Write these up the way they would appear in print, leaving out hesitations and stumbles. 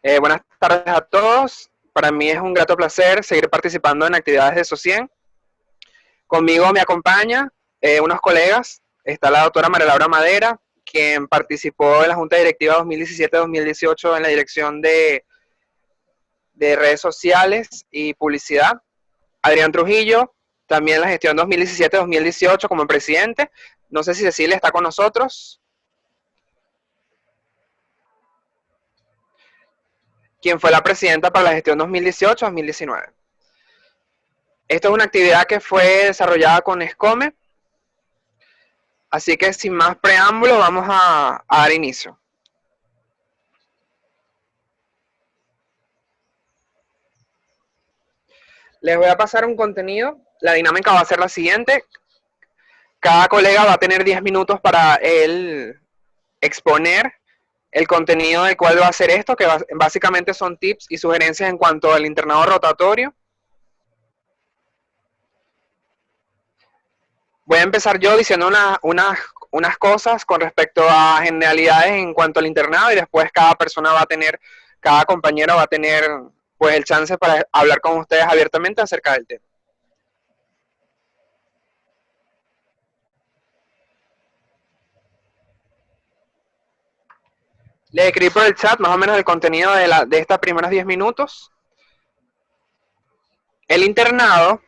Buenas tardes a todos. Para mí es un grato placer seguir participando en actividades de SOCIEN. Conmigo me acompaña unos colegas. Está la doctora María Laura Madera, quien participó en la Junta Directiva 2017-2018 en la dirección de redes sociales y publicidad. Adrián Trujillo, también en la gestión 2017-2018 como presidente. No sé si Cecilia está con nosotros. Quien fue la presidenta para la gestión 2018-2019. Esto es una actividad que fue desarrollada con SCOME, así que sin más preámbulo vamos a dar inicio. Les voy a pasar un contenido. La dinámica va a ser la siguiente. Cada colega va a tener 10 minutos para él exponer el contenido del cual va a hacer esto, que básicamente son tips y sugerencias en cuanto al internado rotatorio. Voy a empezar yo diciendo unas cosas con respecto a generalidades en cuanto al internado y después cada compañero va a tener pues el chance para hablar con ustedes abiertamente acerca del tema. Les escribí por el chat más o menos el contenido de estos primeros 10 minutos. El internado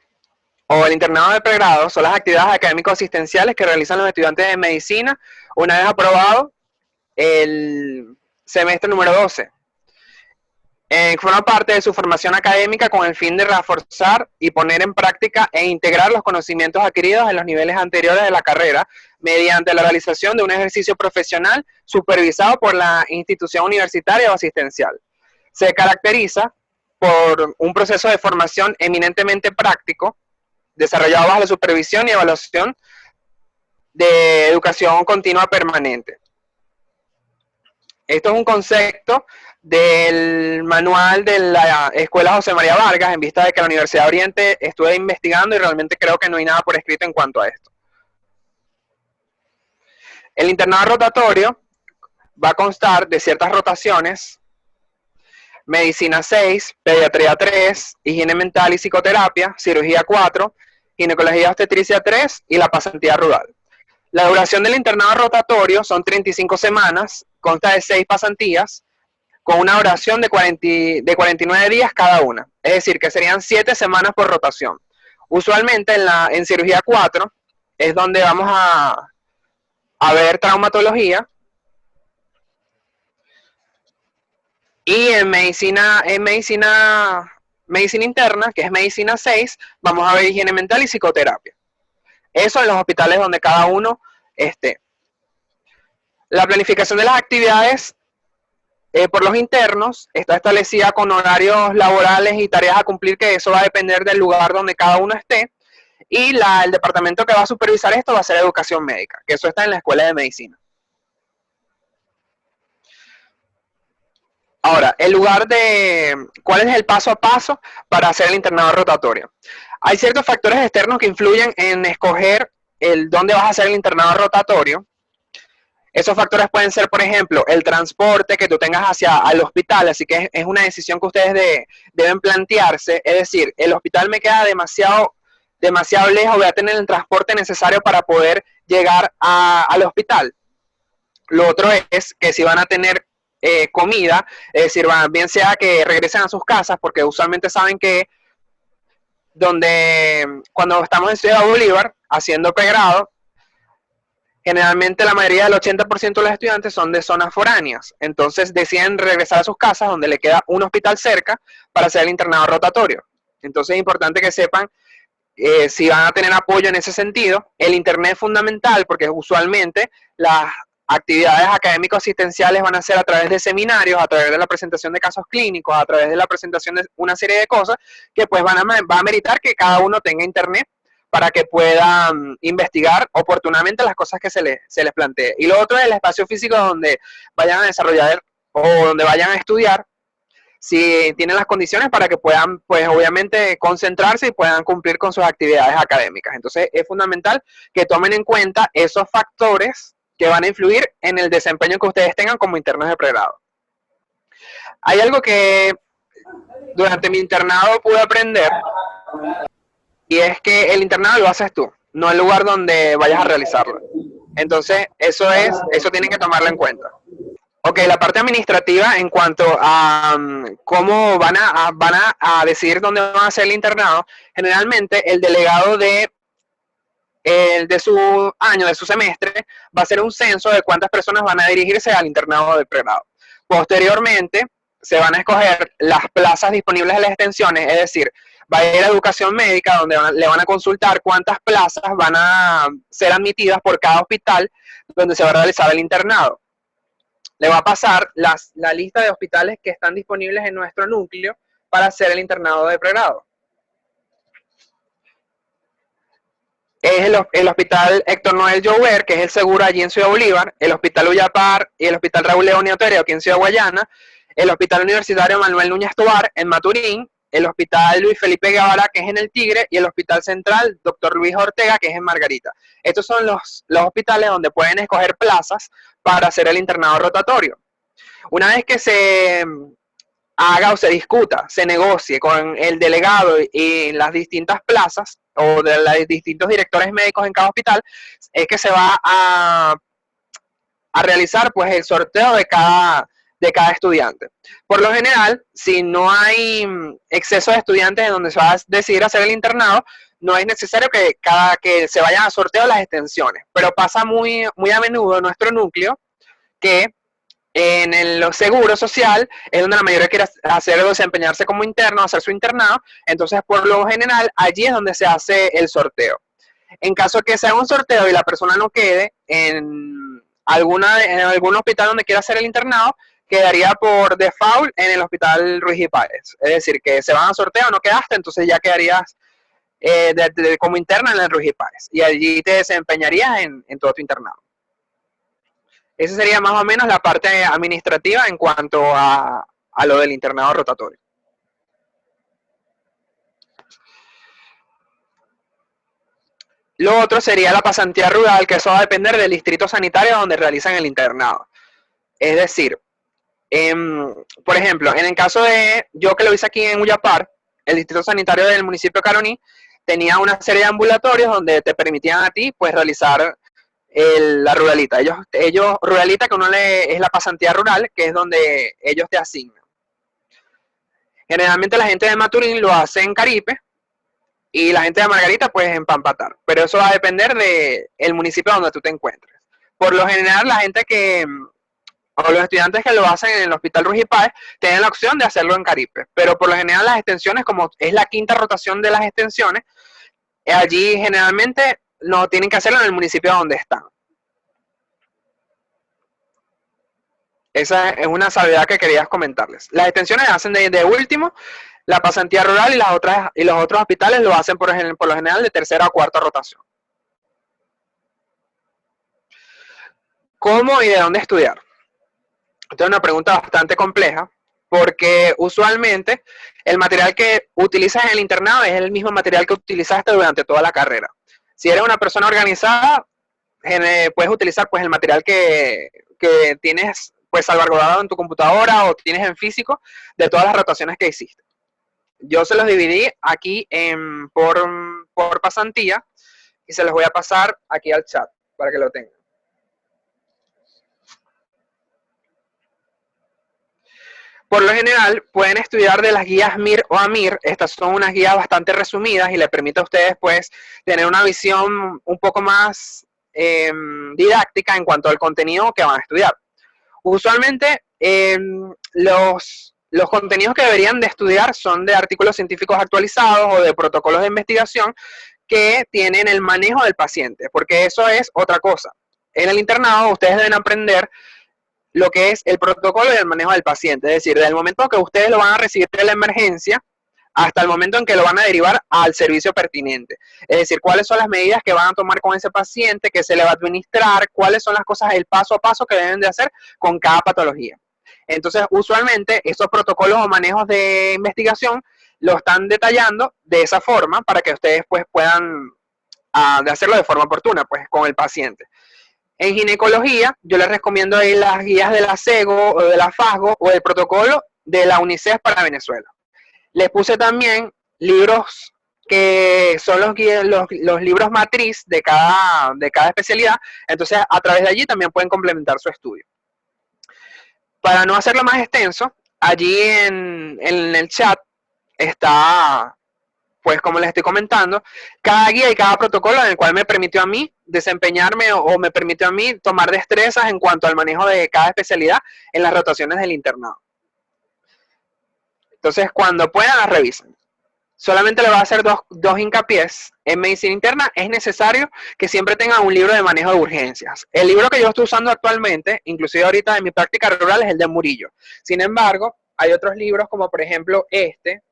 o el internado de pregrado son las actividades académico-asistenciales que realizan los estudiantes de medicina una vez aprobado el semestre número 12. Forma parte de su formación académica con el fin de reforzar y poner en práctica e integrar los conocimientos adquiridos en los niveles anteriores de la carrera mediante la realización de un ejercicio profesional supervisado por la institución universitaria o asistencial. Se caracteriza por un proceso de formación eminentemente práctico, desarrollado bajo la supervisión y evaluación de educación continua permanente. Esto es un concepto del manual de la Escuela José María Vargas, en vista de que la Universidad de Oriente estuve investigando y realmente creo que no hay nada por escrito en cuanto a esto. El internado rotatorio va a constar de ciertas rotaciones: medicina 6, pediatría 3, higiene mental y psicoterapia, cirugía 4, ginecología obstetricia 3 y la pasantía rural. La duración del internado rotatorio son 35 semanas, consta de 6 pasantías, con una duración de 49 días cada una. Es decir, que serían 7 semanas por rotación. Usualmente en cirugía 4 es donde vamos a ver traumatología. Y en medicina interna, que es medicina 6, vamos a ver higiene mental y psicoterapia. Eso en los hospitales donde cada uno esté. La planificación de las actividades por los internos está establecida con horarios laborales y tareas a cumplir, que eso va a depender del lugar donde cada uno esté. Y el departamento que va a supervisar esto va a ser educación médica, que eso está en la escuela de medicina. Ahora, ¿cuál es el paso a paso para hacer el internado rotatorio? Hay ciertos factores externos que influyen en escoger dónde vas a hacer el internado rotatorio. Esos factores pueden ser, por ejemplo, el transporte que tú tengas hacia el hospital, así que es una decisión que ustedes deben plantearse. Es decir, el hospital me queda demasiado lejos, voy a tener el transporte necesario para poder llegar al hospital. Lo otro es que si van a tener comida, es decir, bien sea que regresen a sus casas, porque usualmente saben que cuando estamos en Ciudad Bolívar haciendo pregrado, generalmente la mayoría del 80% de los estudiantes son de zonas foráneas, entonces deciden regresar a sus casas donde le queda un hospital cerca para hacer el internado rotatorio. Entonces es importante que sepan si van a tener apoyo en ese sentido. El internet es fundamental porque usualmente las actividades académico-asistenciales van a ser a través de seminarios, a través de la presentación de casos clínicos, a través de la presentación de una serie de cosas que pues va a meritar que cada uno tenga internet para que puedan investigar oportunamente las cosas que se les plantee. Y lo otro es el espacio físico donde vayan a desarrollar o donde vayan a estudiar, si tienen las condiciones para que puedan, pues obviamente, concentrarse y puedan cumplir con sus actividades académicas. Entonces es fundamental que tomen en cuenta esos factores que van a influir en el desempeño que ustedes tengan como internos de pregrado. Hay algo que durante mi internado pude aprender, y es que el internado lo haces tú, no el lugar donde vayas a realizarlo. Entonces, eso tienen que tomarlo en cuenta. Ok, la parte administrativa en cuanto a cómo van a decidir dónde van a hacer el internado, generalmente el delegado de su año, de su semestre, va a hacer un censo de cuántas personas van a dirigirse al internado de pregrado. Posteriormente, se van a escoger las plazas disponibles en las extensiones, es decir, va a ir a educación médica donde le van a consultar cuántas plazas van a ser admitidas por cada hospital donde se va a realizar el internado. Le va a pasar la lista de hospitales que están disponibles en nuestro núcleo para hacer el internado de pregrado. Es el hospital Héctor Noel Jouver, que es el seguro allí en Ciudad Bolívar, el hospital Ullapar y el hospital Raúl León Otero aquí en Ciudad Guayana, el hospital universitario Manuel Núñez Tovar en Maturín, el hospital Luis Felipe Guevara, que es en el Tigre, y el hospital central Dr. Luis Ortega, que es en Margarita. Estos son los hospitales donde pueden escoger plazas para hacer el internado rotatorio. Una vez que se haga o se discuta, se negocie con el delegado y las distintas plazas o de los distintos directores médicos en cada hospital, es que se va a realizar pues el sorteo de cada estudiante. Por lo general, si no hay exceso de estudiantes en donde se va a decidir hacer el internado, no es necesario que se vayan a sorteo las extensiones, pero pasa muy a menudo en nuestro núcleo que en el seguro social es donde la mayoría quiere hacer o desempeñarse como interno, hacer su internado, entonces por lo general allí es donde se hace el sorteo. En caso que sea un sorteo y la persona no quede en algún hospital donde quiera hacer el internado, quedaría por default en el hospital Ruiz y Páez. Es decir, que se van a sorteo, no quedaste, entonces ya quedarías como interna en el Ruiz y Páez. Y allí te desempeñarías en todo tu internado. Esa sería más o menos la parte administrativa en cuanto a lo del internado rotatorio. Lo otro sería la pasantía rural, que eso va a depender del distrito sanitario donde realizan el internado. Es decir, por ejemplo, en el caso de yo que lo hice aquí en Ullapar, el distrito sanitario del municipio de Caroní tenía una serie de ambulatorios donde te permitían a ti pues realizar la ruralita. Ellos ruralita, que es la pasantía rural, que es donde ellos te asignan. Generalmente la gente de Maturín lo hace en Caripe y la gente de Margarita pues en Pampatar, pero eso va a depender del municipio donde tú te encuentres. Por lo general la gente o los estudiantes que lo hacen en el Hospital Ruiz y Páez tienen la opción de hacerlo en Caripe, pero por lo general las extensiones, como es la quinta rotación de las extensiones, allí generalmente no tienen que hacerlo en el municipio donde están. Esa es una salvedad que quería comentarles. Las extensiones hacen de último, la pasantía rural y los otros hospitales lo hacen por lo general de tercera o cuarta rotación. ¿Cómo y de dónde estudiar? Esta es una pregunta bastante compleja, porque usualmente el material que utilizas en el internado es el mismo material que utilizaste durante toda la carrera. Si eres una persona organizada, puedes utilizar pues el material que tienes pues salvaguardado en tu computadora o tienes en físico de todas las rotaciones que hiciste. Yo se los dividí aquí por pasantía y se los voy a pasar aquí al chat para que lo tengan. Por lo general, pueden estudiar de las guías MIR o AMIR. Estas son unas guías bastante resumidas y les permite a ustedes pues tener una visión un poco más didáctica en cuanto al contenido que van a estudiar. Usualmente, los contenidos que deberían de estudiar son de artículos científicos actualizados o de protocolos de investigación que tienen el manejo del paciente, porque eso es otra cosa. En el internado ustedes deben aprender lo que es el protocolo y el manejo del paciente, es decir, desde el momento que ustedes lo van a recibir de la emergencia hasta el momento en que lo van a derivar al servicio pertinente. Es decir, cuáles son las medidas que van a tomar con ese paciente, que se le va a administrar, cuáles son las cosas, el paso a paso que deben de hacer con cada patología. Entonces, usualmente, estos protocolos o manejos de investigación lo están detallando de esa forma para que ustedes pues puedan hacerlo de forma oportuna pues con el paciente. En ginecología, yo les recomiendo ahí las guías de la SEGO o de la FASGO o el protocolo de la UNICEF para Venezuela. Les puse también libros que son los libros matriz de cada especialidad, entonces a través de allí también pueden complementar su estudio. Para no hacerlo más extenso, allí en el chat está, pues como les estoy comentando, cada guía y cada protocolo en el cual me permitió a mí desempeñarme o me permitió a mí tomar destrezas en cuanto al manejo de cada especialidad en las rotaciones del internado. Entonces, cuando puedan, las revisen. Solamente le voy a hacer dos hincapiés. En medicina interna es necesario que siempre tengan un libro de manejo de urgencias. El libro que yo estoy usando actualmente, inclusive ahorita en mi práctica rural, es el de Murillo. Sin embargo, hay otros libros como por ejemplo este,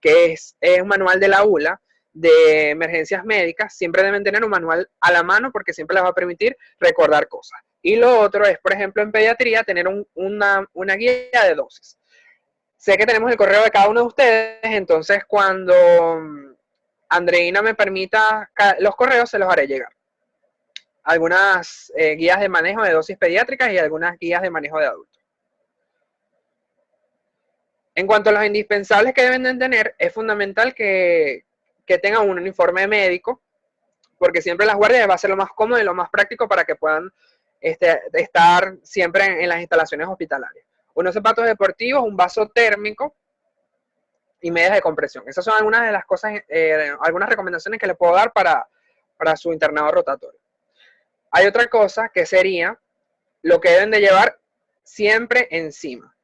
que es un manual de la ULA de emergencias médicas. Siempre deben tener un manual a la mano porque siempre les va a permitir recordar cosas. Y lo otro es, por ejemplo, en pediatría, tener una guía de dosis. Sé que tenemos el correo de cada uno de ustedes, entonces cuando Andreina me permita los correos, se los haré llegar. Algunas guías de manejo de dosis pediátricas y algunas guías de manejo de adultos. En cuanto a los indispensables que deben de tener, es fundamental que tengan un uniforme médico, porque siempre las guardias va a ser lo más cómodo y lo más práctico para que puedan estar siempre en las instalaciones hospitalarias. Unos zapatos deportivos, un vaso térmico y medias de compresión. Esas son algunas de las cosas, algunas recomendaciones que le puedo dar para su internado rotatorio. Hay otra cosa que sería lo que deben de llevar siempre encima.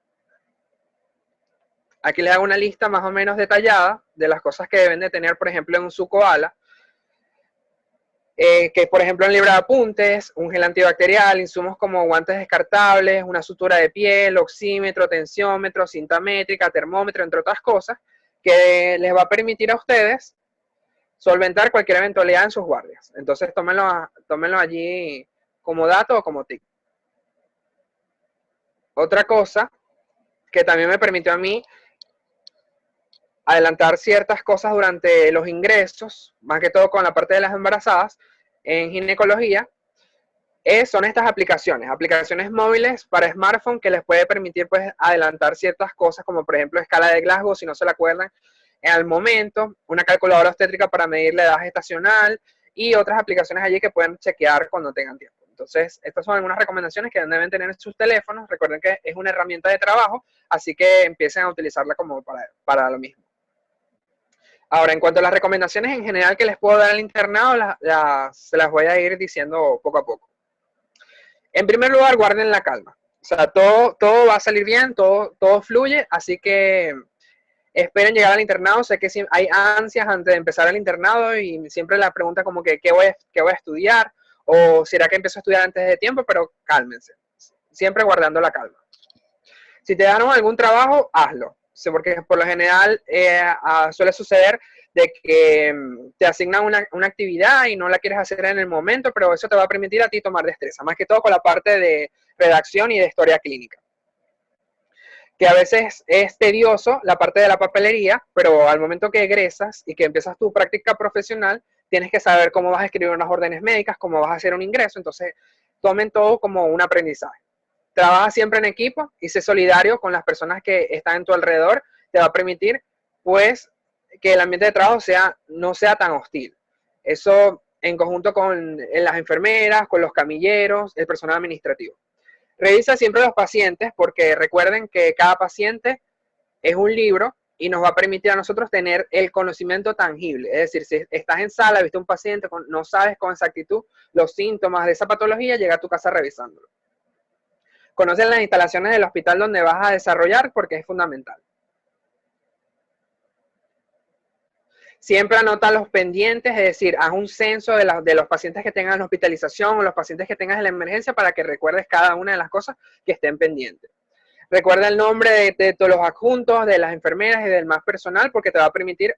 Aquí les hago una lista más o menos detallada de las cosas que deben de tener, por ejemplo, en un su koala. Que por ejemplo en libro de apuntes, un gel antibacterial, insumos como guantes descartables, una sutura de piel, oxímetro, tensiómetro, cinta métrica, termómetro, entre otras cosas, que les va a permitir a ustedes solventar cualquier eventualidad en sus guardias. Entonces tómenlo allí como dato o como tip. Otra cosa que también me permitió a mí adelantar ciertas cosas durante los ingresos, más que todo con la parte de las embarazadas, en ginecología, son estas aplicaciones móviles para smartphone que les puede permitir pues adelantar ciertas cosas, como por ejemplo escala de Glasgow, si no se la acuerdan, al momento, una calculadora obstétrica para medir la edad gestacional y otras aplicaciones allí que pueden chequear cuando tengan tiempo. Entonces, estas son algunas recomendaciones que deben tener en sus teléfonos. Recuerden que es una herramienta de trabajo, así que empiecen a utilizarla como para lo mismo. Ahora, en cuanto a las recomendaciones en general que les puedo dar al internado, se las voy a ir diciendo poco a poco. En primer lugar, guarden la calma. O sea, todo va a salir bien, todo fluye, así que esperen llegar al internado. Sé que hay ansias antes de empezar el internado y siempre la pregunta como que ¿qué voy a estudiar? O ¿será que empiezo a estudiar antes de tiempo? Pero cálmense, siempre guardando la calma. Si te dan algún trabajo, hazlo. Porque por lo general suele suceder de que te asignan una actividad y no la quieres hacer en el momento, pero eso te va a permitir a ti tomar destreza, más que todo con la parte de redacción y de historia clínica. Que a veces es tedioso la parte de la papelería, pero al momento que egresas y que empiezas tu práctica profesional, tienes que saber cómo vas a escribir unas órdenes médicas, cómo vas a hacer un ingreso, entonces tomen todo como un aprendizaje. Trabaja siempre en equipo y sé solidario con las personas que están en tu alrededor, te va a permitir pues que el ambiente de trabajo no sea tan hostil. Eso en conjunto con las enfermeras, con los camilleros, el personal administrativo. Revisa siempre los pacientes porque recuerden que cada paciente es un libro y nos va a permitir a nosotros tener el conocimiento tangible. Es decir, si estás en sala, viste un paciente, no sabes con exactitud los síntomas de esa patología, llega a tu casa revisándolo. Conocen las instalaciones del hospital donde vas a desarrollar porque es fundamental. Siempre anota los pendientes, es decir, haz un censo de los pacientes que tengan hospitalización o los pacientes que tengas en la emergencia para que recuerdes cada una de las cosas que estén pendientes. Recuerda el nombre de todos los adjuntos, de las enfermeras y del más personal porque te va a permitir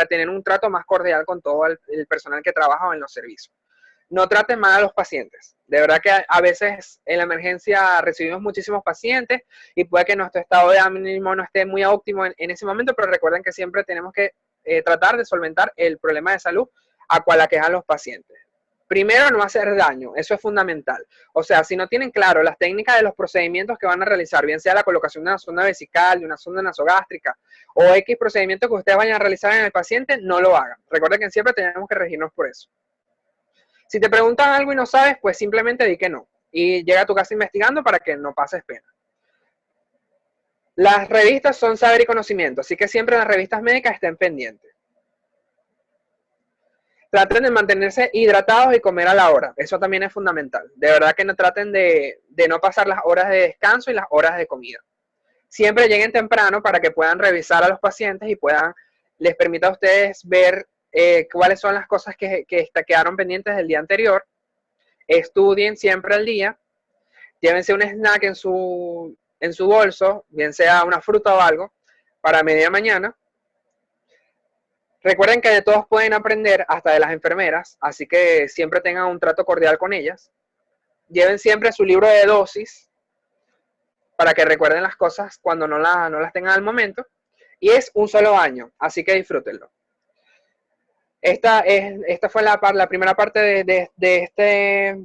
tener un trato más cordial con todo el personal que trabaja en los servicios. No trates mal a los pacientes. De verdad que a veces en la emergencia recibimos muchísimos pacientes y puede que nuestro estado de ánimo no esté muy óptimo en ese momento, pero recuerden que siempre tenemos que tratar de solventar el problema de salud a cual aquejan los pacientes. Primero, no hacer daño, eso es fundamental. O sea, si no tienen claro las técnicas de los procedimientos que van a realizar, bien sea la colocación de una sonda vesical, de una sonda nasogástrica o X procedimiento que ustedes vayan a realizar en el paciente, no lo hagan. Recuerden que siempre tenemos que regirnos por eso. Si te preguntan algo y no sabes, pues simplemente di que no. Y llega a tu casa investigando para que no pases pena. Las revistas son saber y conocimiento, así que siempre las revistas médicas estén pendientes. Traten de mantenerse hidratados y comer a la hora. Eso también es fundamental. De verdad que no traten de no pasar las horas de descanso y las horas de comida. Siempre lleguen temprano para que puedan revisar a los pacientes y les permita a ustedes ver cuáles son las cosas que quedaron pendientes del día anterior. Estudien siempre al día. Llévense un snack en su bolso, bien sea una fruta o algo, para media mañana. Recuerden que de todos pueden aprender, hasta de las enfermeras, así que siempre tengan un trato cordial con ellas. Lleven siempre su libro de dosis para que recuerden las cosas cuando no las tengan al momento. Y es un solo año, así que disfrútenlo. Esta fue la primera parte de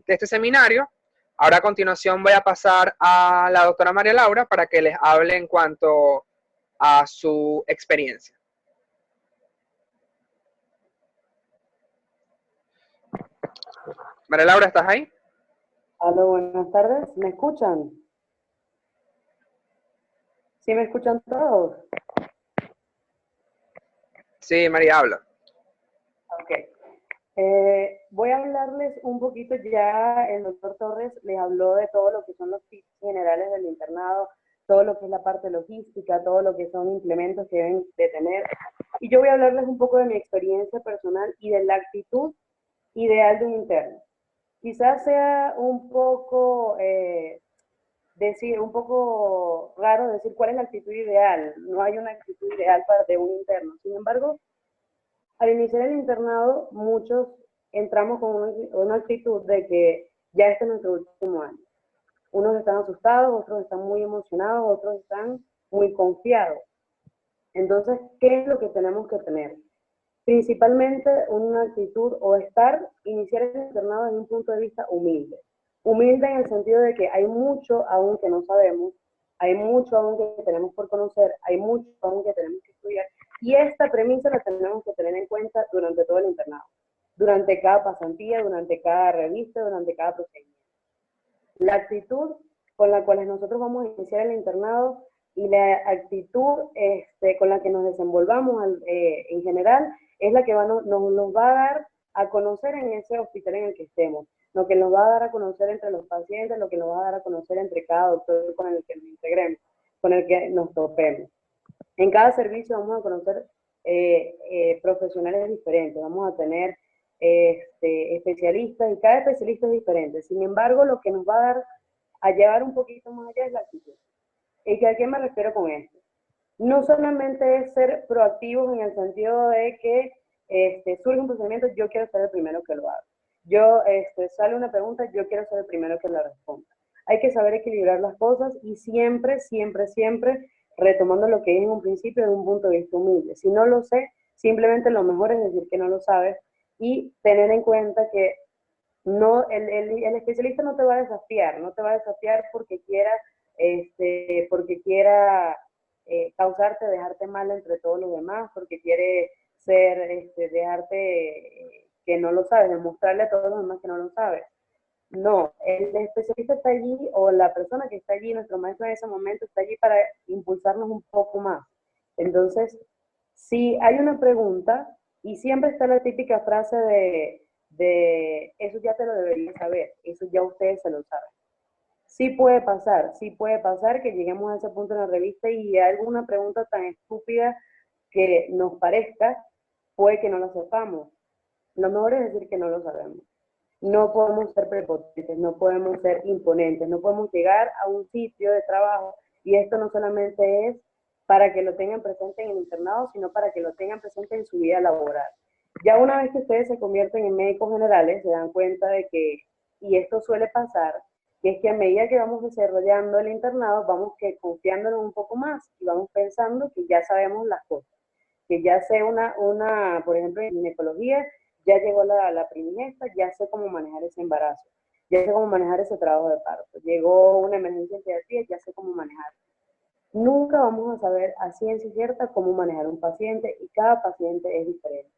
este seminario. Ahora a continuación voy a pasar a la doctora María Laura para que les hable en cuanto a su experiencia. María Laura, ¿estás ahí? Aló, buenas tardes. ¿Me escuchan? ¿Sí me escuchan todos? Sí, María, habla. Ok. Voy a hablarles un poquito, ya el doctor Torres les habló de todo lo que son los tips generales del internado, todo lo que es la parte logística, todo lo que son implementos que deben de tener. Y yo voy a hablarles un poco de mi experiencia personal y de la actitud ideal de un interno. Quizás sea un poco un poco raro decir cuál es la actitud ideal. No hay una actitud ideal de un interno. Sin embargo, al iniciar el internado, muchos entramos con una actitud de que ya este es nuestro último año. Unos están asustados, otros están muy emocionados, otros están muy confiados. Entonces, ¿qué es lo que tenemos que tener? Principalmente una actitud o iniciar el internado desde un punto de vista humilde. Humilde en el sentido de que hay mucho aún que no sabemos, hay mucho aún que tenemos por conocer, hay mucho aún que tenemos que estudiar, y esta premisa la tenemos que tener en cuenta durante todo el internado, durante cada pasantía, durante cada revista, durante cada procedimiento. La actitud con la cual nosotros vamos a iniciar el internado y la actitud con la que nos desenvolvamos en general es la que nos va a dar a conocer en ese hospital en el que estemos, lo que nos va a dar a conocer entre los pacientes, lo que nos va a dar a conocer entre cada doctor con el que nos integremos, con el que nos topemos. En cada servicio vamos a conocer profesionales diferentes, vamos a tener especialistas y cada especialista es diferente. Sin embargo, lo que nos va a dar a llevar un poquito más allá es la actitud. ¿Y a qué me refiero con esto? No solamente es ser proactivos en el sentido de que surge un procedimiento, yo quiero ser el primero que lo haga. Sale una pregunta, yo quiero ser el primero que la responda. Hay que saber equilibrar las cosas y siempre, siempre, siempre retomando lo que es en un principio de un punto de vista humilde. Si no lo sé, simplemente lo mejor es decir que no lo sabes y tener en cuenta que no, el especialista no te va a desafiar, no te va a desafiar porque quiera causarte, dejarte mal entre todos los demás, porque quiere dejarte que no lo sabes, demostrarle a todos los demás que no lo sabes. No, el especialista está allí, o la persona que está allí, nuestro maestro en ese momento, está allí para impulsarnos un poco más. Entonces, si hay una pregunta, y siempre está la típica frase de eso ya te lo deberías saber, eso ya ustedes se lo saben. Sí puede pasar que lleguemos a ese punto en la revista y hay alguna pregunta tan estúpida que nos parezca, puede que no lo sepamos. Lo mejor es decir que no lo sabemos. No podemos ser prepotentes, no podemos ser imponentes, no podemos llegar a un sitio de trabajo, y esto no solamente es para que lo tengan presente en el internado, sino para que lo tengan presente en su vida laboral. Ya una vez que ustedes se convierten en médicos generales, se dan cuenta de que, y esto suele pasar, que es que a medida que vamos desarrollando el internado, vamos confiándonos un poco más y vamos pensando que ya sabemos las cosas. Que ya sé por ejemplo, en ginecología, ya llegó la primigesta, ya sé cómo manejar ese embarazo, ya sé cómo manejar ese trabajo de parto, llegó una emergencia en pediatría, ya sé cómo manejar. Nunca vamos a saber a ciencia cierta cómo manejar un paciente y cada paciente es diferente.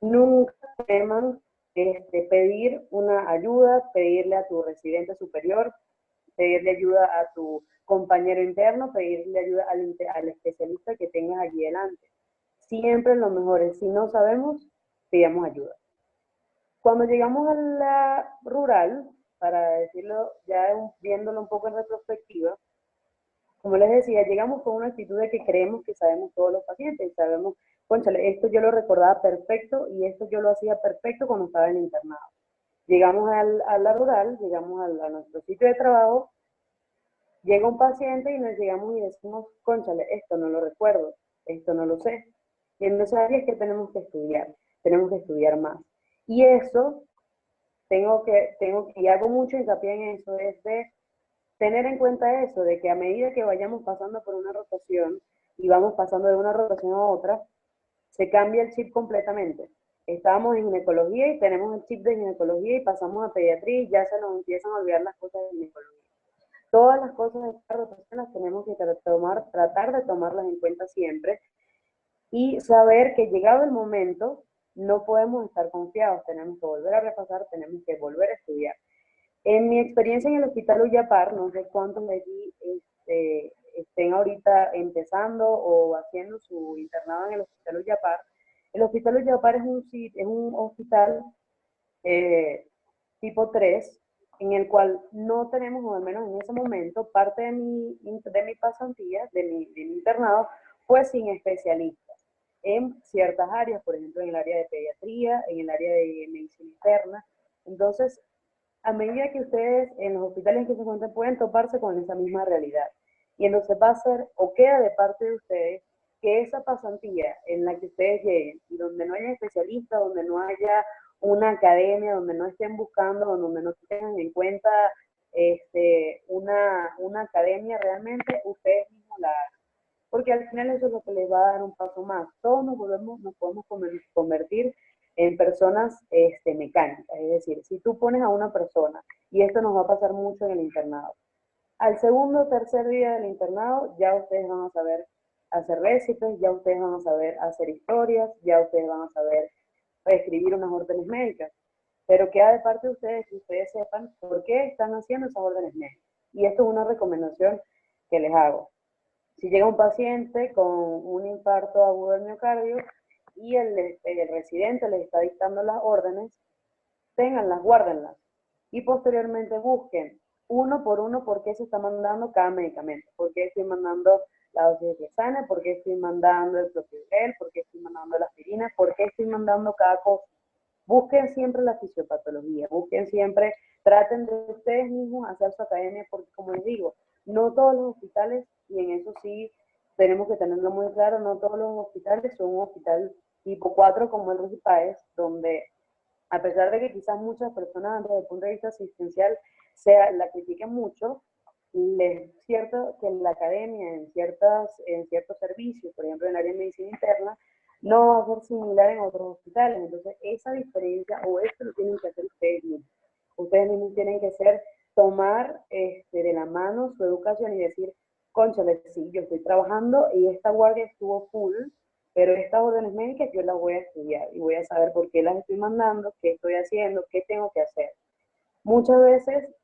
Nunca teman pedir una ayuda, pedirle a tu residente superior, pedirle ayuda a tu compañero interno, pedirle ayuda al especialista que tengas allí delante. Siempre lo mejor es, si no sabemos, pidamos ayuda. Cuando llegamos a la rural, para decirlo ya viéndolo un poco en retrospectiva, como les decía, llegamos con una actitud de que creemos que sabemos todos los pacientes, sabemos, cónchale, esto yo lo recordaba perfecto y esto yo lo hacía perfecto cuando estaba en el internado. Llegamos a la rural, llegamos a nuestro sitio de trabajo, llega un paciente y nos llegamos y decimos, cónchale, esto no lo recuerdo, esto no lo sé. Y entonces ahí es que tenemos que estudiar más. Y eso, y hago mucho hincapié en eso, es de tener en cuenta eso, de que a medida que vayamos pasando por una rotación y vamos pasando de una rotación a otra, se cambia el chip completamente. Estábamos en ginecología y tenemos el chip de ginecología y pasamos a pediatría y ya se nos empiezan a olvidar las cosas de ginecología. Todas las cosas de esta rotación las tenemos que tratar de tomarlas en cuenta siempre y saber que llegado el momento no podemos estar confiados, tenemos que volver a repasar, tenemos que volver a estudiar. En mi experiencia en el Hospital Ullapar, no sé cuántos de allí estén ahorita empezando o haciendo su internado en el Hospital Ullapar. El Hospital Ullapar es un hospital tipo 3, en el cual no tenemos, o al menos en ese momento, parte de mi pasantía, de mi internado, fue sin especialistas en ciertas áreas, por ejemplo, en el área de pediatría, en el área de medicina interna. Entonces, a medida que ustedes en los hospitales en que se encuentran pueden toparse con esa misma realidad. Y entonces va a ser o queda de parte de ustedes que esa pasantía en la que ustedes lleguen y donde no haya especialistas, donde no haya una academia, donde no estén buscando, donde no tengan en cuenta una academia realmente, ustedes mismos la hagan. Porque al final eso es lo que les va a dar un paso más. Todos nos podemos convertir en personas mecánicas. Es decir, si tú pones a una persona, y esto nos va a pasar mucho en el internado, al segundo o tercer día del internado ya ustedes van a saber hacer récites, ya ustedes van a saber hacer historias, ya ustedes van a saber escribir unas órdenes médicas. Pero queda de parte de ustedes que ustedes sepan por qué están haciendo esas órdenes médicas. Y esto es una recomendación que les hago. Si llega un paciente con un infarto agudo del miocardio y el residente les está dictando las órdenes, ténganlas, guárdenlas y posteriormente busquen uno por uno por qué se está mandando cada medicamento, por qué estoy mandando la dosis de tiazana, por qué estoy mandando el clopidogrel, por qué estoy mandando la aspirina, por qué estoy mandando cada cosa. Busquen siempre la fisiopatología, busquen siempre, traten de ustedes mismos hacer su academia, porque como les digo, no todos los hospitales, y en eso sí tenemos que tenerlo muy claro, no todos los hospitales son un hospital tipo 4 como el Rosy Páez, donde a pesar de que quizás muchas personas desde el punto de vista asistencial la critiquen mucho, es cierto que en la academia, en ciertos servicios, por ejemplo en el área de medicina interna, no va a ser similar en otros hospitales. Entonces, esa diferencia o esto lo tienen que hacer ustedes mismos. Ustedes mismos tienen que tomar de la mano su educación y decir, cónchale, sí, yo estoy trabajando y esta guardia estuvo full, pero estas órdenes médicas yo las voy a estudiar y voy a saber por qué las estoy mandando, qué estoy haciendo, qué tengo que hacer. Muchas veces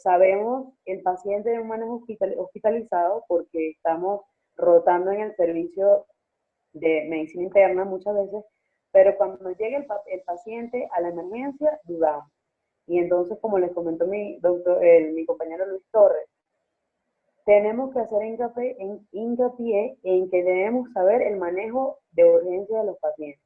sabemos el paciente de un manejo hospitalizado porque estamos rotando en el servicio de medicina interna muchas veces, pero cuando nos llega el paciente a la emergencia, dudamos. Y entonces, como les comentó mi compañero Luis Torres, tenemos que hacer hincapié en que debemos saber el manejo de urgencia de los pacientes.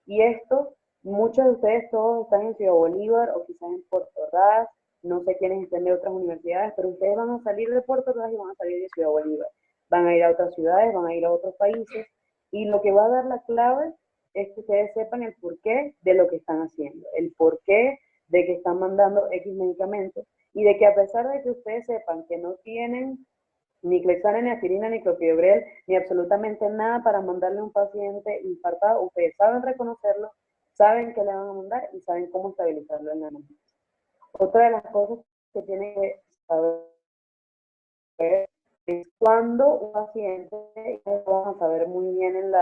Y esto, muchos de ustedes todos están en Ciudad Bolívar o quizás en Puerto Ordaz, no sé quiénes estén de otras universidades, pero ustedes van a salir de Puerto Ordaz y van a salir de Ciudad Bolívar. Van a ir a otras ciudades, van a ir a otros países, y lo que va a dar la clave es que ustedes sepan el porqué de lo que están haciendo, el porqué de que están mandando X medicamentos, y de que a pesar de que ustedes sepan que no tienen ni Clexane, ni aspirina, ni clopidogrel, ni absolutamente nada para mandarle a un paciente infartado, ustedes saben reconocerlo, saben qué le van a mandar y saben cómo estabilizarlo en la noticia. Otra de las cosas que tienen que saber es cuando un paciente, vamos a saber muy bien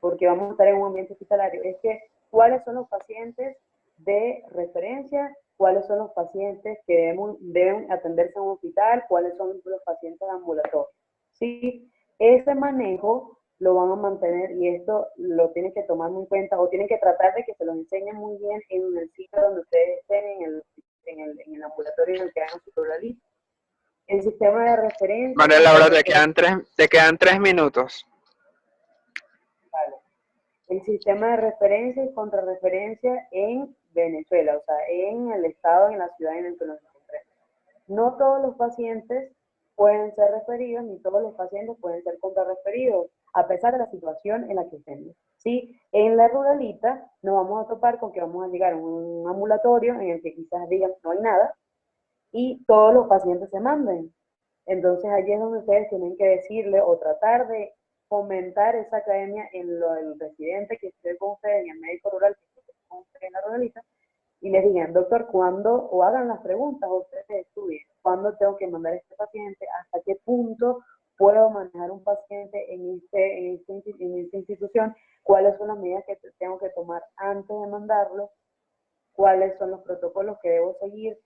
porque vamos a estar en un ambiente hospitalario, es que cuáles son los pacientes de referencia, cuáles son los pacientes que deben atenderse en un hospital, cuáles son los pacientes ambulatorios. ¿Sí? Ese manejo lo van a mantener y esto lo tienen que tomar en cuenta o tienen que tratar de que se los enseñen muy bien en el sitio donde ustedes estén, en el ambulatorio en el que hagan su pluralismo. El sistema de referencia. María Laura, te quedan 3 minutos. Vale. El sistema de referencia y contrarreferencia en Venezuela, o sea, en el estado, en la ciudad en el que nos encontremos. No todos los pacientes pueden ser referidos, ni todos los pacientes pueden ser contrarreferidos, a pesar de la situación en la que estén. ¿Sí? En la ruralita nos vamos a topar con que vamos a llegar a un ambulatorio en el que quizás digan no hay nada y todos los pacientes se manden. Entonces allí es donde ustedes tienen que decirle o tratar de fomentar esa academia en el residente que esté con ustedes, en el médico rural que esté con ustedes en la ruralita, y les digan, doctor, ¿cuándo? O hagan las preguntas, o ustedes estudien, ¿cuándo tengo que mandar a este paciente? ¿Hasta qué punto puedo manejar un paciente en esta institución? ¿Cuáles son las medidas que tengo que tomar antes de mandarlo? ¿Cuáles son los protocolos que debo seguir?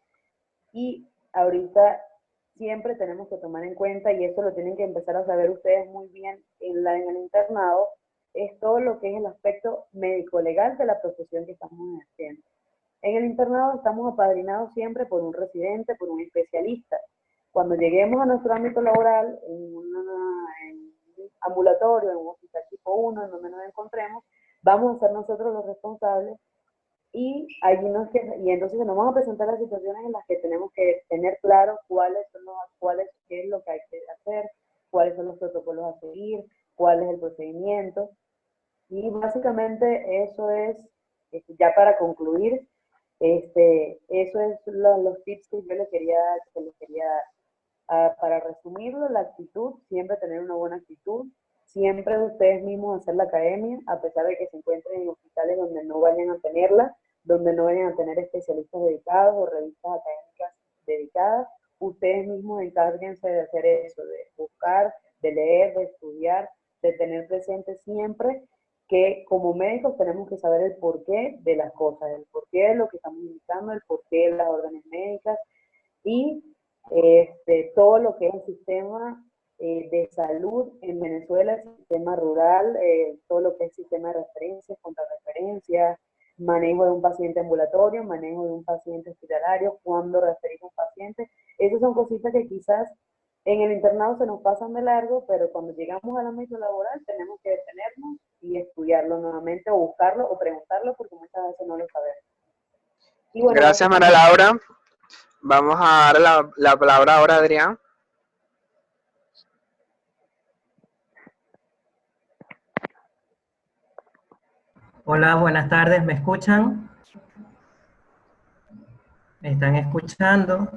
Y ahorita siempre tenemos que tomar en cuenta, y eso lo tienen que empezar a saber ustedes muy bien en el internado, es todo lo que es el aspecto médico-legal de la profesión que estamos ejerciendo. En el internado estamos apadrinados siempre por un residente, por un especialista. Cuando lleguemos a nuestro ámbito laboral, en un ambulatorio, en un hospital tipo 1, en donde nos encontremos, vamos a ser nosotros los responsables y entonces nos vamos a presentar las situaciones en las que tenemos que tener claro qué es lo que hay que hacer, cuáles son los protocolos a seguir, cuál es el procedimiento. Y básicamente eso es, ya para concluir, eso es los tips que yo les quería dar. Para resumirlo, la actitud, siempre tener una buena actitud, siempre ustedes mismos hacer la academia, a pesar de que se encuentren en hospitales donde no vayan a tenerla, donde no vayan a tener especialistas dedicados o revistas académicas dedicadas, ustedes mismos encárguense de hacer eso, de buscar, de leer, de estudiar, de tener presente siempre que como médicos tenemos que saber el porqué de las cosas, el porqué de lo que estamos indicando, el porqué de las órdenes médicas y todo lo que es el sistema de salud en Venezuela, el sistema rural, todo lo que es el sistema de referencias, contrarreferencias, manejo de un paciente ambulatorio, manejo de un paciente hospitalario, cuándo referir a un paciente. Esas son cositas que quizás en el internado se nos pasan de largo, pero cuando llegamos al ámbito laboral tenemos que detenernos y estudiarlo nuevamente o buscarlo o preguntarlo porque muchas veces no lo sabemos. Y bueno, gracias, María Laura. Vamos a dar la palabra ahora a Adrián. Hola, buenas tardes, ¿me escuchan? ¿Me están escuchando?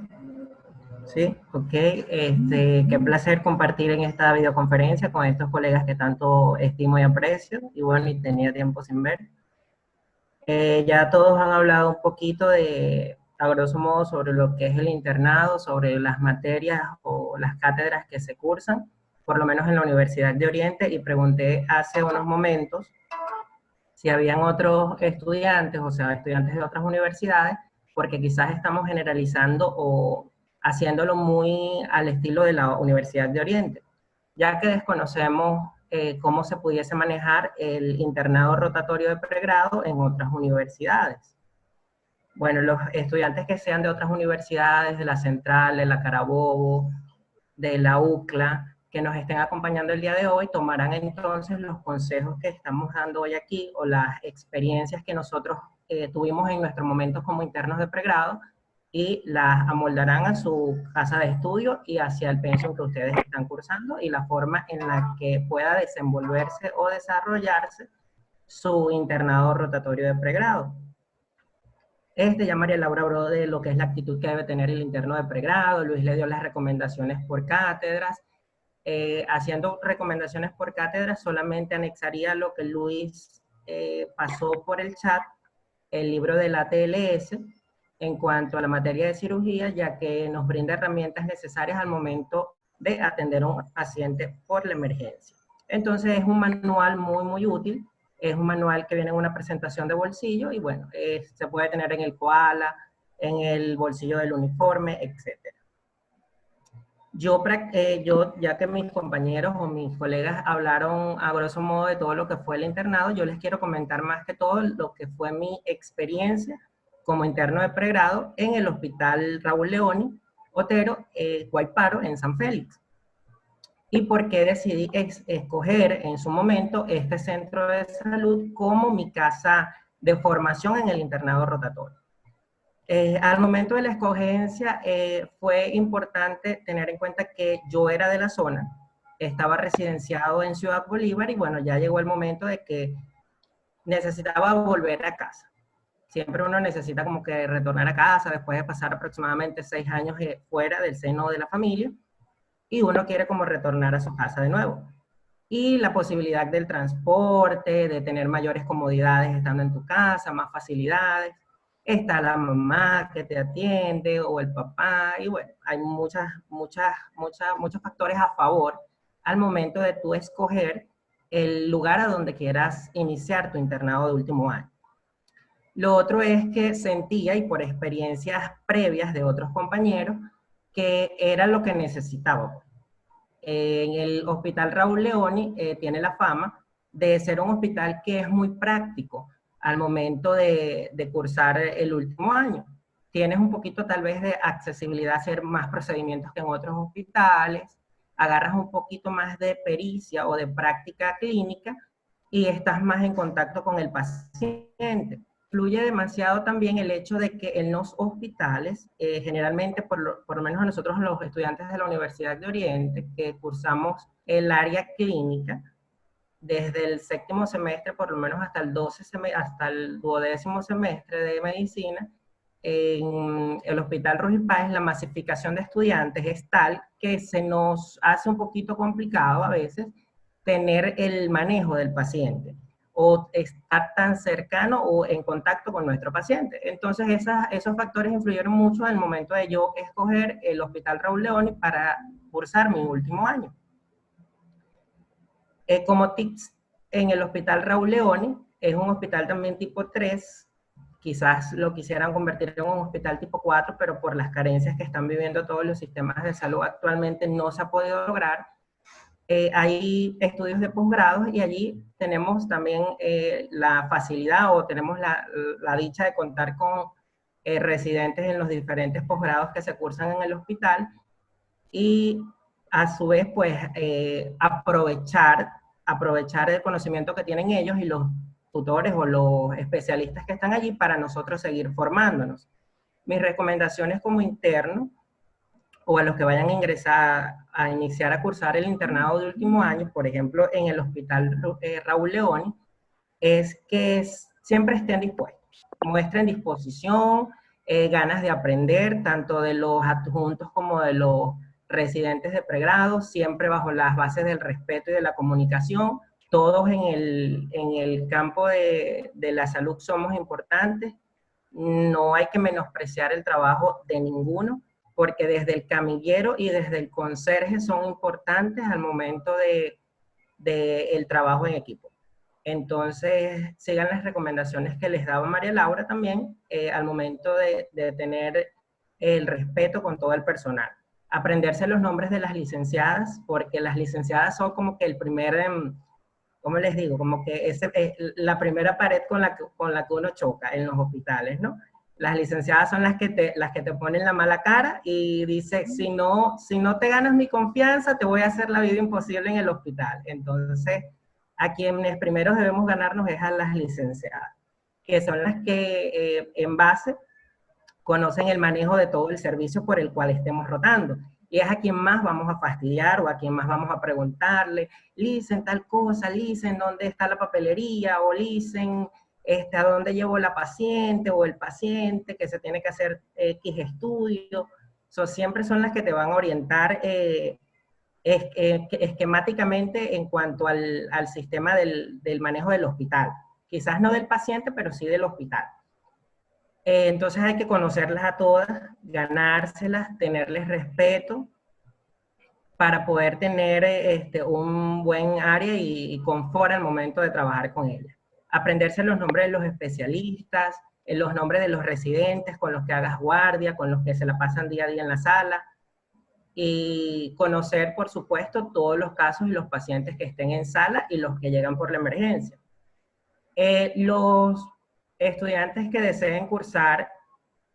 Sí, ok. Qué placer compartir en esta videoconferencia con estos colegas que tanto estimo y aprecio, y bueno, y tenía tiempo sin ver. Ya todos han hablado un poquito a grosso modo, sobre lo que es el internado, sobre las materias o las cátedras que se cursan, por lo menos en la Universidad de Oriente, y pregunté hace unos momentos si habían otros estudiantes, o sea, estudiantes de otras universidades, porque quizás estamos generalizando o haciéndolo muy al estilo de la Universidad de Oriente, ya que desconocemos cómo se pudiese manejar el internado rotatorio de pregrado en otras universidades. Bueno, los estudiantes que sean de otras universidades, de la Central, de la Carabobo, de la UCLA, que nos estén acompañando el día de hoy, tomarán entonces los consejos que estamos dando hoy aquí o las experiencias que nosotros tuvimos en nuestros momentos como internos de pregrado y las amoldarán a su casa de estudio y hacia el pensum que ustedes están cursando y la forma en la que pueda desenvolverse o desarrollarse su internado rotatorio de pregrado. Ya María Laura habló de lo que es la actitud que debe tener el interno de pregrado, Luis le dio las recomendaciones por cátedras. Haciendo recomendaciones por cátedras, solamente anexaría lo que Luis pasó por el chat el libro del ATLS en cuanto a la materia de cirugía, ya que nos brinda herramientas necesarias al momento de atender a un paciente por la emergencia. Entonces es un manual muy útil, es un manual que viene en una presentación de bolsillo y bueno, se puede tener en el koala, en el bolsillo del uniforme, etc. Yo, ya que mis compañeros o mis colegas hablaron a grosso modo de todo lo que fue el internado, yo les quiero comentar más que todo lo que fue mi experiencia como interno de pregrado en el Hospital Raúl Leoni, Otero, Guayparo, en San Félix. Y por qué decidí escoger en su momento este centro de salud como mi casa de formación en el internado rotatorio. Al momento de la escogencia fue importante tener en cuenta que yo era de la zona, estaba residenciado en Ciudad Bolívar y bueno, ya llegó el momento de que necesitaba volver a casa. Siempre uno necesita como que retornar a casa después de pasar aproximadamente 6 años fuera del seno de la familia y uno quiere como retornar a su casa de nuevo. Y la posibilidad del transporte, de tener mayores comodidades estando en tu casa, más facilidades. Está la mamá que te atiende o el papá y bueno, hay muchos factores a favor al momento de tú escoger el lugar a donde quieras iniciar tu internado de último año. Lo otro es que sentía, y por experiencias previas de otros compañeros, que era lo que necesitaba. En el Hospital Raúl Leoni tiene la fama de ser un hospital que es muy práctico al momento de cursar el último año. Tienes un poquito tal vez de accesibilidad a hacer más procedimientos que en otros hospitales, agarras un poquito más de pericia o de práctica clínica y estás más en contacto con el paciente. Fluye demasiado también el hecho de que en los hospitales, generalmente, por lo menos a nosotros los estudiantes de la Universidad de Oriente, que cursamos el área clínica, desde el 7º semestre, por lo menos hasta el 12º semestre de medicina, en el Hospital Ruiz Páez, la masificación de estudiantes es tal que se nos hace un poquito complicado a veces tener el manejo del paciente o estar tan cercano o en contacto con nuestro paciente. Entonces esos factores influyeron mucho al momento de yo escoger el Hospital Raúl Leoni para cursar mi último año. Como tips, en el Hospital Raúl Leoni, es un hospital también tipo 3, quizás lo quisieran convertir en un hospital tipo 4, pero por las carencias que están viviendo todos los sistemas de salud actualmente no se ha podido lograr. Hay estudios de posgrados y allí tenemos también la facilidad o tenemos la dicha de contar con residentes en los diferentes posgrados que se cursan en el hospital y a su vez, pues, aprovechar el conocimiento que tienen ellos y los tutores o los especialistas que están allí para nosotros seguir formándonos. Mis recomendaciones como interno, o a los que vayan a ingresar, a iniciar a cursar el internado de último año, por ejemplo, en el Hospital Raúl Leoni, es que siempre estén dispuestos, muestren disposición, ganas de aprender, tanto de los adjuntos como de los residentes de pregrado, siempre bajo las bases del respeto y de la comunicación. Todos en el campo de la salud somos importantes, no hay que menospreciar el trabajo de ninguno, porque desde el camillero y desde el conserje son importantes al momento el trabajo en equipo. Entonces, sigan las recomendaciones que les daba María Laura también al momento de tener el respeto con todo el personal. Aprenderse los nombres de las licenciadas, porque las licenciadas son como que el primer, ¿cómo les digo? Como que es la primera pared con la que uno choca en los hospitales, ¿no? Las licenciadas son las que te ponen la mala cara y dice, si no te ganas mi confianza, te voy a hacer la vida imposible en el hospital. Entonces, a quienes primero debemos ganarnos es a las licenciadas, que son las que en base conocen el manejo de todo el servicio por el cual estemos rotando. Y es a quien más vamos a fastidiar o a quien más vamos a preguntarle, Licen tal cosa, Licen dónde está la papelería, o Licen a dónde llevo la paciente o el paciente que se tiene que hacer X estudio. Siempre son las que te van a orientar esquemáticamente en cuanto al sistema del manejo del hospital, quizás no del paciente, pero sí del hospital. Entonces hay que conocerlas a todas, ganárselas, tenerles respeto, para poder tener un buen área y confort al momento de trabajar con ella. Aprenderse los nombres de los especialistas, los nombres de los residentes con los que hagas guardia, con los que se la pasan día a día en la sala, y conocer, por supuesto, todos los casos y los pacientes que estén en sala y los que llegan por la emergencia. Los estudiantes que deseen cursar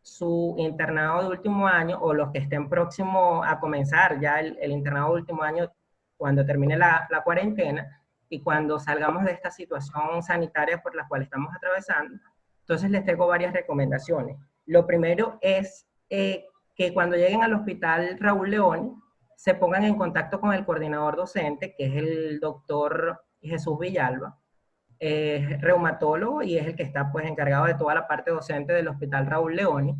su internado de último año, o los que estén próximos a comenzar ya el internado de último año cuando termine la cuarentena y cuando salgamos de esta situación sanitaria por la cual estamos atravesando, entonces les tengo varias recomendaciones. Lo primero es que cuando lleguen al Hospital Raúl Leoni se pongan en contacto con el coordinador docente, que es el doctor Jesús Villalba, es reumatólogo y es el que está pues encargado de toda la parte docente del Hospital Raúl Leoni,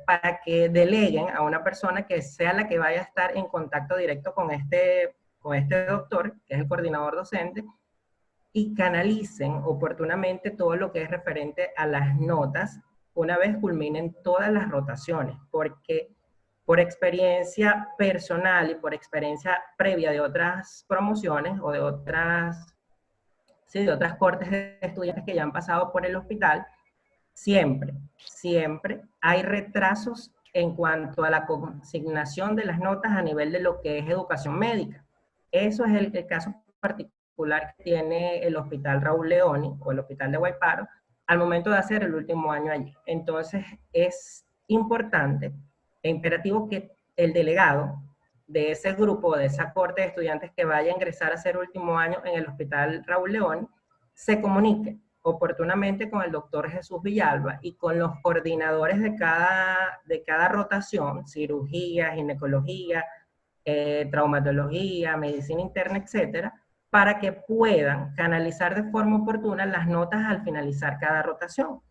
para que deleguen a una persona que sea la que vaya a estar en contacto directo con este doctor, que es el coordinador docente, y canalicen oportunamente todo lo que es referente a las notas una vez culminen todas las rotaciones, porque por experiencia personal y por experiencia previa de otras promociones o de otras cortes de estudiantes que ya han pasado por el hospital, siempre hay retrasos en cuanto a la consignación de las notas a nivel de lo que es educación médica. Eso es el caso particular que tiene el Hospital Raúl Leoni o el Hospital de Guayparo al momento de hacer el último año allí. Entonces es importante e imperativo que el delegado de ese grupo, de esa corte de estudiantes que vaya a ingresar a hacer último año en el Hospital Raúl Leoni, se comunique oportunamente con el doctor Jesús Villalba y con los coordinadores de cada rotación, cirugía, ginecología, traumatología, medicina interna, etcétera, para que puedan canalizar de forma oportuna las notas al finalizar cada rotación.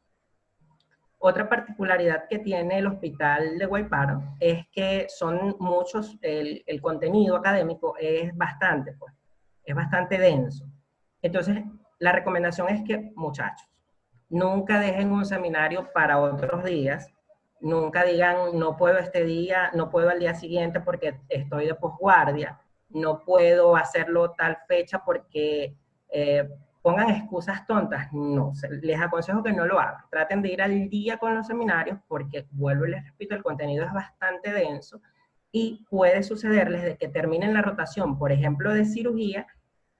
Otra particularidad que tiene el Hospital de Guayparo es que son muchos, el contenido académico es bastante denso. Entonces, la recomendación es que, muchachos, nunca dejen un seminario para otros días, nunca digan, no puedo este día, no puedo al día siguiente porque estoy de posguardia, no puedo hacerlo tal fecha porque pongan excusas tontas. No, les aconsejo que no lo hagan. Traten de ir al día con los seminarios porque, vuelvo y les repito, el contenido es bastante denso y puede sucederles de que terminen la rotación, por ejemplo, de cirugía,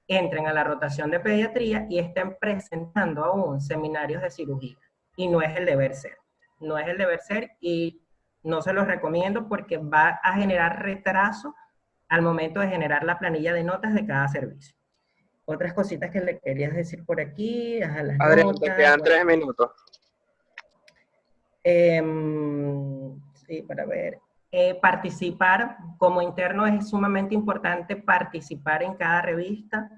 entren a la rotación de pediatría y estén presentando aún seminarios de cirugía. Y no es el deber ser. No es el deber ser y no se los recomiendo porque va a generar retraso al momento de generar la planilla de notas de cada servicio. Otras cositas que le querías decir por aquí, las Adrián, notas, te quedan 3 minutos. Sí, para ver. Participar como interno es sumamente importante, participar en cada revista,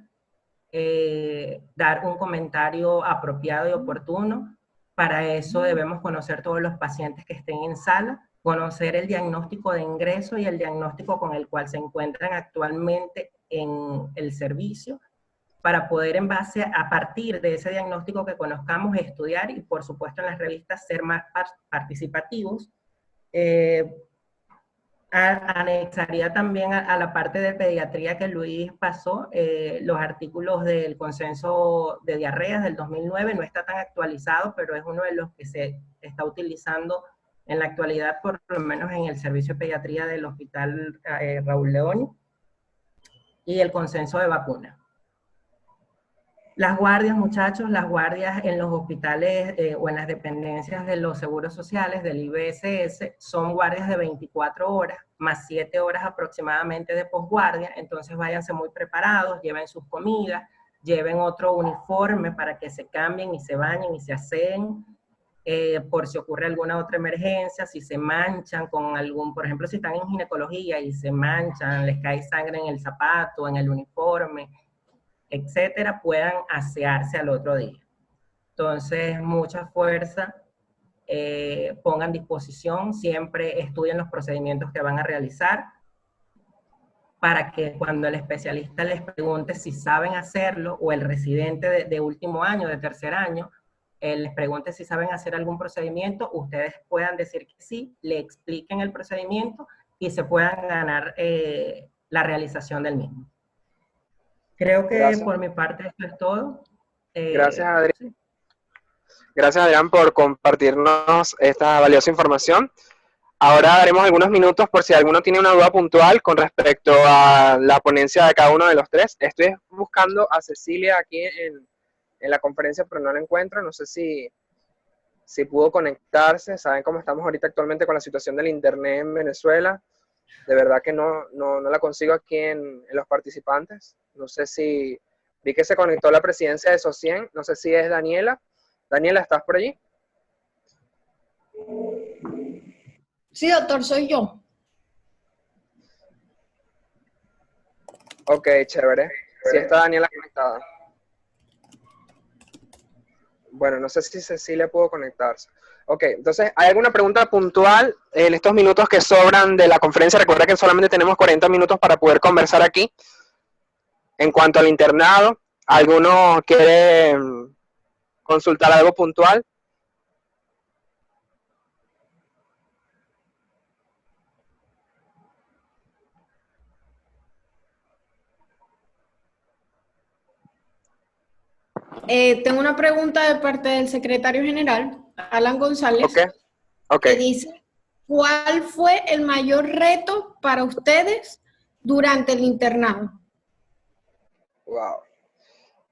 dar un comentario apropiado y oportuno. Para eso debemos conocer todos los pacientes que estén en sala, conocer el diagnóstico de ingreso y el diagnóstico con el cual se encuentran actualmente en el servicio, para poder en base a partir de ese diagnóstico que conozcamos estudiar y por supuesto en las revistas ser más participativos. Anexaría también a la parte de pediatría que Luis pasó, los artículos del consenso de diarreas del 2009, no está tan actualizado, pero es uno de los que se está utilizando en la actualidad, por lo menos en el servicio de pediatría del Hospital Raúl Leoni, y el consenso de vacuna. Las guardias, muchachos, las guardias en los hospitales o en las dependencias de los seguros sociales, del IBSS, son guardias de 24 horas, más 7 horas aproximadamente de posguardia, entonces váyanse muy preparados, lleven sus comidas, lleven otro uniforme para que se cambien y se bañen y se aseen, por si ocurre alguna otra emergencia, si se manchan con algún, por ejemplo, si están en ginecología y se manchan, les cae sangre en el zapato, en el uniforme, etcétera, puedan asearse al otro día. Entonces, mucha fuerza, pongan disposición, siempre estudien los procedimientos que van a realizar. para que cuando el especialista les pregunte si saben hacerlo, o el residente de último año, de tercer año, les pregunte si saben hacer algún procedimiento, ustedes puedan decir que sí, le expliquen el procedimiento y se puedan ganar la realización del mismo. Creo que Gracias. por mi parte esto es todo. Gracias, Adrián. Sí. Gracias, Adrián, por compartirnos esta valiosa información. Ahora daremos algunos minutos por si alguno tiene una duda puntual con respecto a la ponencia de cada uno de los tres. Estoy buscando a Cecilia aquí en la conferencia, pero no la encuentro. No sé si pudo conectarse. Saben cómo estamos ahorita actualmente con la situación del internet en Venezuela. De verdad que no la consigo aquí en los participantes. No sé si vi que se conectó la presidencia de SOCIEN. No sé si es Daniela. Daniela, ¿estás por allí? Sí, doctor, soy yo. Ok, chévere. Sí está Daniela conectada. Bueno, no sé si Cecilia pudo conectarse. Ok, entonces, ¿hay alguna pregunta puntual en estos minutos que sobran de la conferencia? Recuerda que solamente tenemos 40 minutos para poder conversar aquí. En cuanto al internado, ¿alguno quiere consultar algo puntual? Tengo una pregunta de parte del secretario general, Alan González, Ok. que dice, ¿cuál fue el mayor reto para ustedes durante el internado? Wow.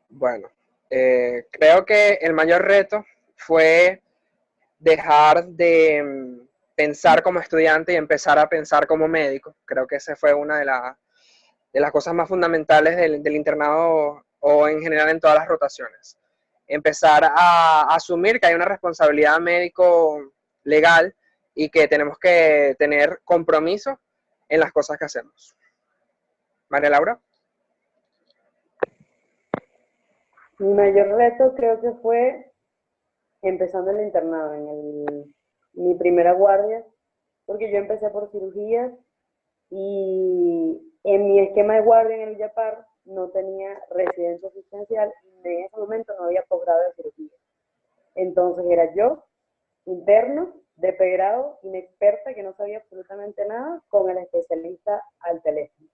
Bueno, creo que el mayor reto fue dejar de pensar como estudiante y empezar a pensar como médico. Creo que esa fue una de las cosas más fundamentales del internado o en general en todas las rotaciones. Empezar a asumir que hay una responsabilidad médico legal y que tenemos que tener compromiso en las cosas que hacemos. María Laura. Mi mayor reto creo que fue empezando el internado, mi primera guardia, porque yo empecé por cirugías y en mi esquema de guardia en el IAPAR no tenía residencia asistencial y en ese momento no había posgrado de cirugía. Entonces era yo, interno, de pregrado, inexperta, que no sabía absolutamente nada, con el especialista al teléfono.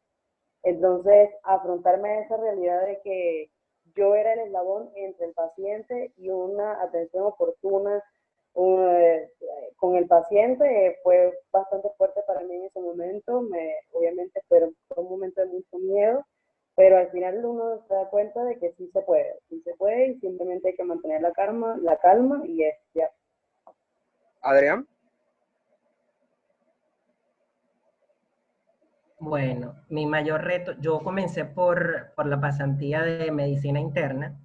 Entonces, afrontarme a esa realidad de que yo era el eslabón entre el paciente y una atención oportuna con el paciente fue bastante fuerte para mí en ese momento. Obviamente fue un momento de mucho miedo, pero al final uno se da cuenta de que sí se puede y simplemente hay que mantener la calma y es ya. Adrián. Bueno, mi mayor reto, yo comencé por la pasantía de medicina interna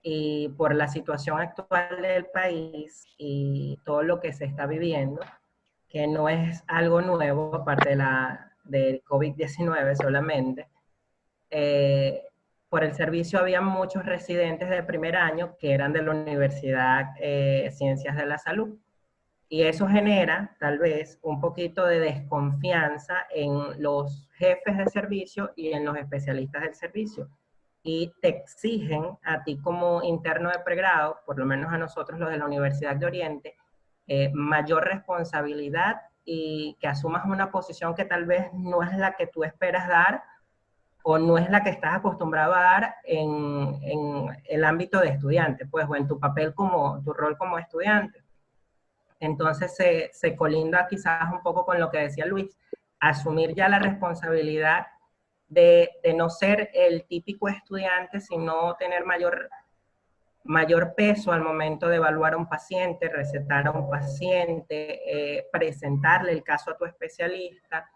y por la situación actual del país y todo lo que se está viviendo, que no es algo nuevo, aparte del COVID-19 solamente. Por el servicio había muchos residentes de primer año que eran de la Universidad Ciencias de la Salud. Y eso genera, tal vez, un poquito de desconfianza en los jefes de servicio y en los especialistas del servicio. Y te exigen a ti como interno de pregrado, por lo menos a nosotros los de la Universidad de Oriente, mayor responsabilidad y que asumas una posición que tal vez no es la que tú esperas dar o no es la que estás acostumbrado a dar en el ámbito de estudiante, pues, o en tu papel tu rol como estudiante. Entonces se colinda quizás un poco con lo que decía Luis, asumir ya la responsabilidad de no ser el típico estudiante, sino tener mayor peso al momento de evaluar a un paciente, recetar a un paciente, presentarle el caso a tu especialista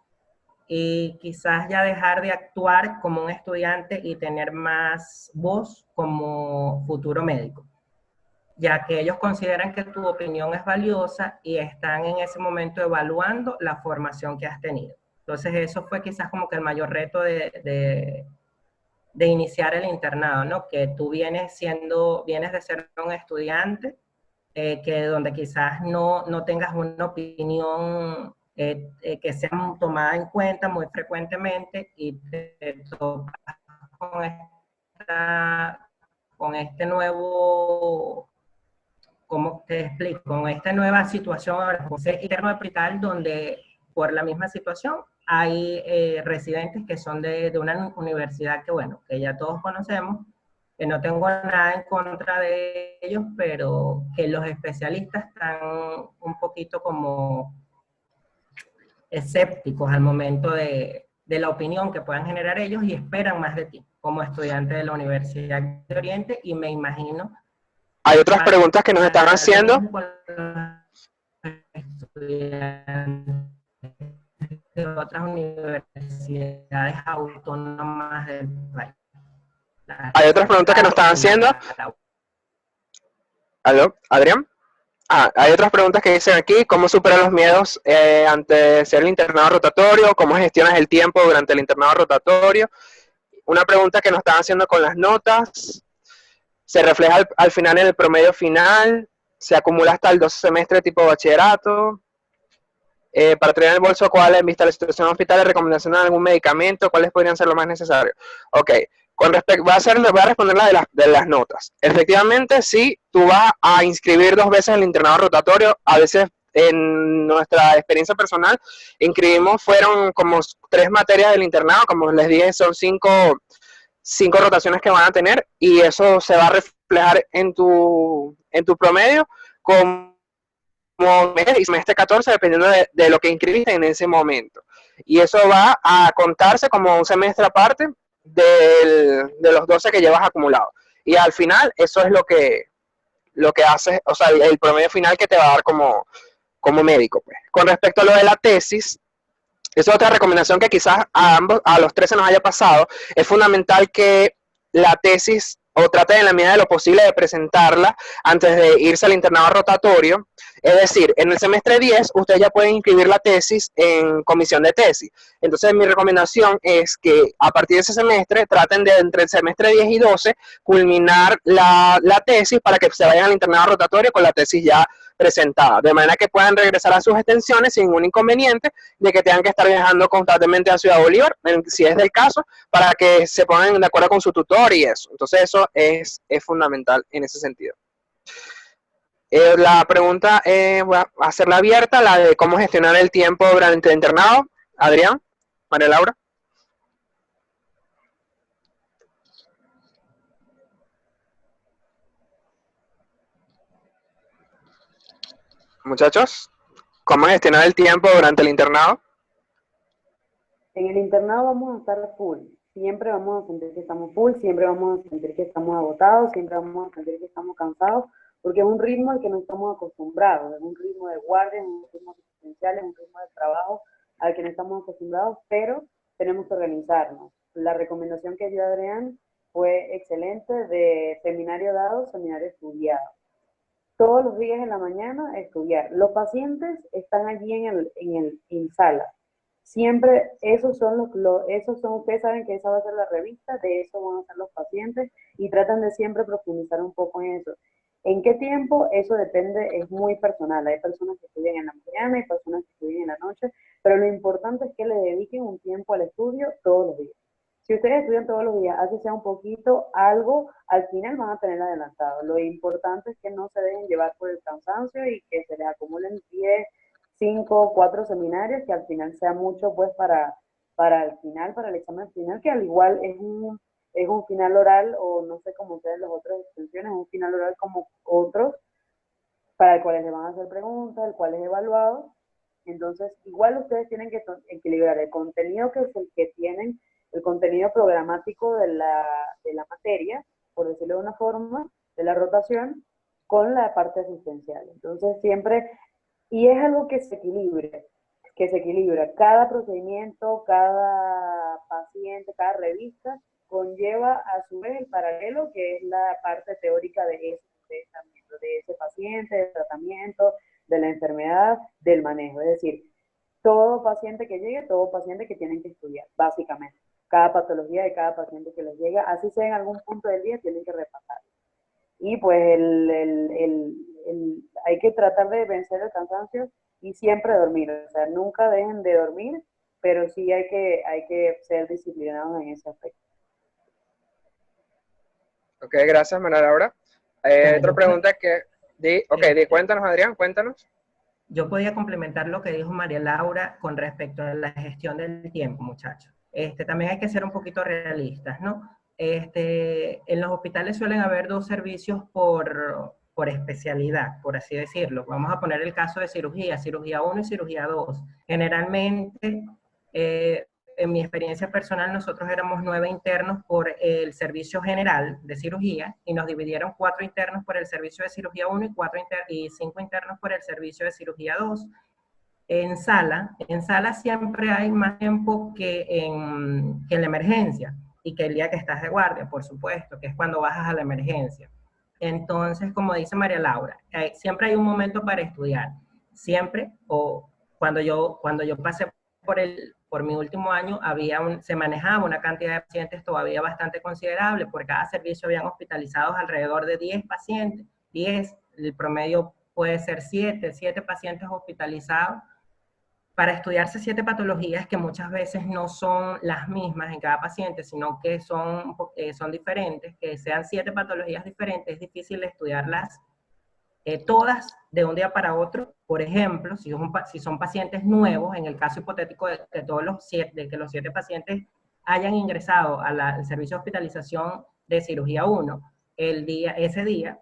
y quizás ya dejar de actuar como un estudiante y tener más voz como futuro médico, ya que ellos consideran que tu opinión es valiosa y están en ese momento evaluando la formación que has tenido. Entonces eso fue quizás como que el mayor reto de iniciar el internado, ¿no? Que tú vienes de ser un estudiante, que donde quizás no tengas una opinión que sean tomadas en cuenta muy frecuentemente y te topas con este nuevo, ¿cómo te explico? Con esta nueva situación ahora, José interno de hospital, donde por la misma situación hay residentes que son de una universidad que, bueno, que ya todos conocemos, que no tengo nada en contra de ellos, pero que los especialistas están un poquito como escépticos al momento de la opinión que puedan generar ellos y esperan más de ti como estudiante de la Universidad de Oriente, y me imagino Hay otras preguntas que nos están haciendo. De otras universidades autónomas del país. Hay otras preguntas que nos están haciendo. ¿Aló, Adrián? Hay otras preguntas que dicen aquí: ¿cómo superas los miedos ante ser el internado rotatorio? ¿Cómo gestionas el tiempo durante el internado rotatorio? Una pregunta que nos están haciendo con las notas: ¿se refleja al final en el promedio final? ¿Se acumula hasta el 12 semestre tipo bachillerato? Para tener el bolso, ¿cuál en vista de la situación hospital, recomendación de algún medicamento? ¿Cuáles podrían ser lo más necesario? Ok, con respecto, voy a responder la de las notas. Efectivamente, sí, tú vas a inscribir 2 veces el internado rotatorio. A veces, en nuestra experiencia personal, inscribimos, fueron como 3 materias del internado, como les dije, son 5 rotaciones que van a tener, y eso se va a reflejar en tu promedio como semestre 14, dependiendo de lo que inscribiste en ese momento. Y eso va a contarse como un semestre aparte de los 12 que llevas acumulados. Y al final, eso es lo que hace, o sea, el promedio final que te va a dar como médico, pues. Con respecto a lo de la tesis, esa es otra recomendación que quizás a los 3 se nos haya pasado. Es fundamental que la tesis, o trate en la medida de lo posible de presentarla antes de irse al internado rotatorio. Es decir, en el semestre 10, ustedes ya pueden inscribir la tesis en comisión de tesis. Entonces, mi recomendación es que a partir de ese semestre, traten de, entre el semestre 10 y 12, culminar la tesis para que se vayan al internado rotatorio con la tesis ya presentada, de manera que puedan regresar a sus extensiones sin ningún inconveniente de que tengan que estar viajando constantemente a Ciudad Bolívar, si es del caso, para que se pongan de acuerdo con su tutor y eso. Entonces eso es fundamental en ese sentido. La pregunta, voy a hacerla abierta, la de cómo gestionar el tiempo durante el internado. Adrián, María Laura. Muchachos, ¿cómo gestionar el tiempo durante el internado? En el internado vamos a estar full. Siempre vamos a sentir que estamos full, siempre vamos a sentir que estamos agotados, siempre vamos a sentir que estamos cansados, porque es un ritmo al que no estamos acostumbrados, es un ritmo de guardia, es un ritmo asistencial, es un ritmo de trabajo al que no estamos acostumbrados, pero tenemos que organizarnos. La recomendación que dio Adrián fue excelente, de seminario dado, seminario estudiado. Todos los días en la mañana estudiar. Los pacientes están allí en sala. Siempre, esos son, ustedes saben que esa va a ser la revista, de eso van a ser los pacientes, y tratan de siempre profundizar un poco en eso. ¿En qué tiempo? Eso depende, es muy personal. Hay personas que estudian en la mañana, hay personas que estudian en la noche, pero lo importante es que le dediquen un tiempo al estudio todos los días. Si ustedes estudian todos los días, así sea un poquito, algo, al final van a tener adelantado. Lo importante es que no se dejen llevar por el cansancio y que se les acumulen 10, 5, 4 seminarios, que al final sea mucho pues para el final, para el examen final, que al igual es un final oral, o no sé cómo ustedes las otras extensiones, un final oral como otros, para el cual les van a hacer preguntas, el cual es evaluado. Entonces, igual ustedes tienen que equilibrar el contenido que es el que tienen, el contenido programático de la materia, por decirlo de una forma, de la rotación, con la parte asistencial. Entonces, siempre, y es algo que se equilibra. Cada procedimiento, cada paciente, cada revista conlleva a su vez el paralelo, que es la parte teórica de ese paciente, del tratamiento, de la enfermedad, del manejo. Es decir, todo paciente que llegue, todo paciente que tienen que estudiar, básicamente. Cada patología de cada paciente que les llega, así sea en algún punto del día, tienen que repasar. Y pues hay que tratar de vencer el cansancio y siempre dormir, o sea, nunca dejen de dormir, pero sí hay que ser disciplinados en ese aspecto. Ok, gracias, María Laura. Bueno, Otra pregunta que... cuéntanos, Adrián, cuéntanos. Yo podía complementar lo que dijo María Laura con respecto a la gestión del tiempo, muchachos. También hay que ser un poquito realistas, ¿no? En los hospitales suelen haber dos servicios por especialidad, por así decirlo. Vamos a poner el caso de cirugía 1 y cirugía 2. Generalmente, en mi experiencia personal, nosotros éramos 9 internos por el servicio general de cirugía y nos dividieron 4 internos por el servicio de cirugía 1 y 5 internos por el servicio de cirugía 2. En sala siempre hay más tiempo que en la emergencia y que el día que estás de guardia, por supuesto, que es cuando bajas a la emergencia. Entonces, como dice María Laura, siempre hay un momento para estudiar. Siempre, o cuando yo pasé por mi último año, se manejaba una cantidad de pacientes todavía bastante considerable. Por cada servicio habían hospitalizados alrededor de 10 pacientes. 10, el promedio puede ser 7 pacientes hospitalizados para estudiarse 7 patologías que muchas veces no son las mismas en cada paciente, sino que son diferentes, que sean 7 patologías diferentes, es difícil estudiarlas todas de un día para otro. Por ejemplo, si son pacientes nuevos, en el caso hipotético de que los 7 pacientes hayan ingresado al servicio de hospitalización de cirugía 1, ese día,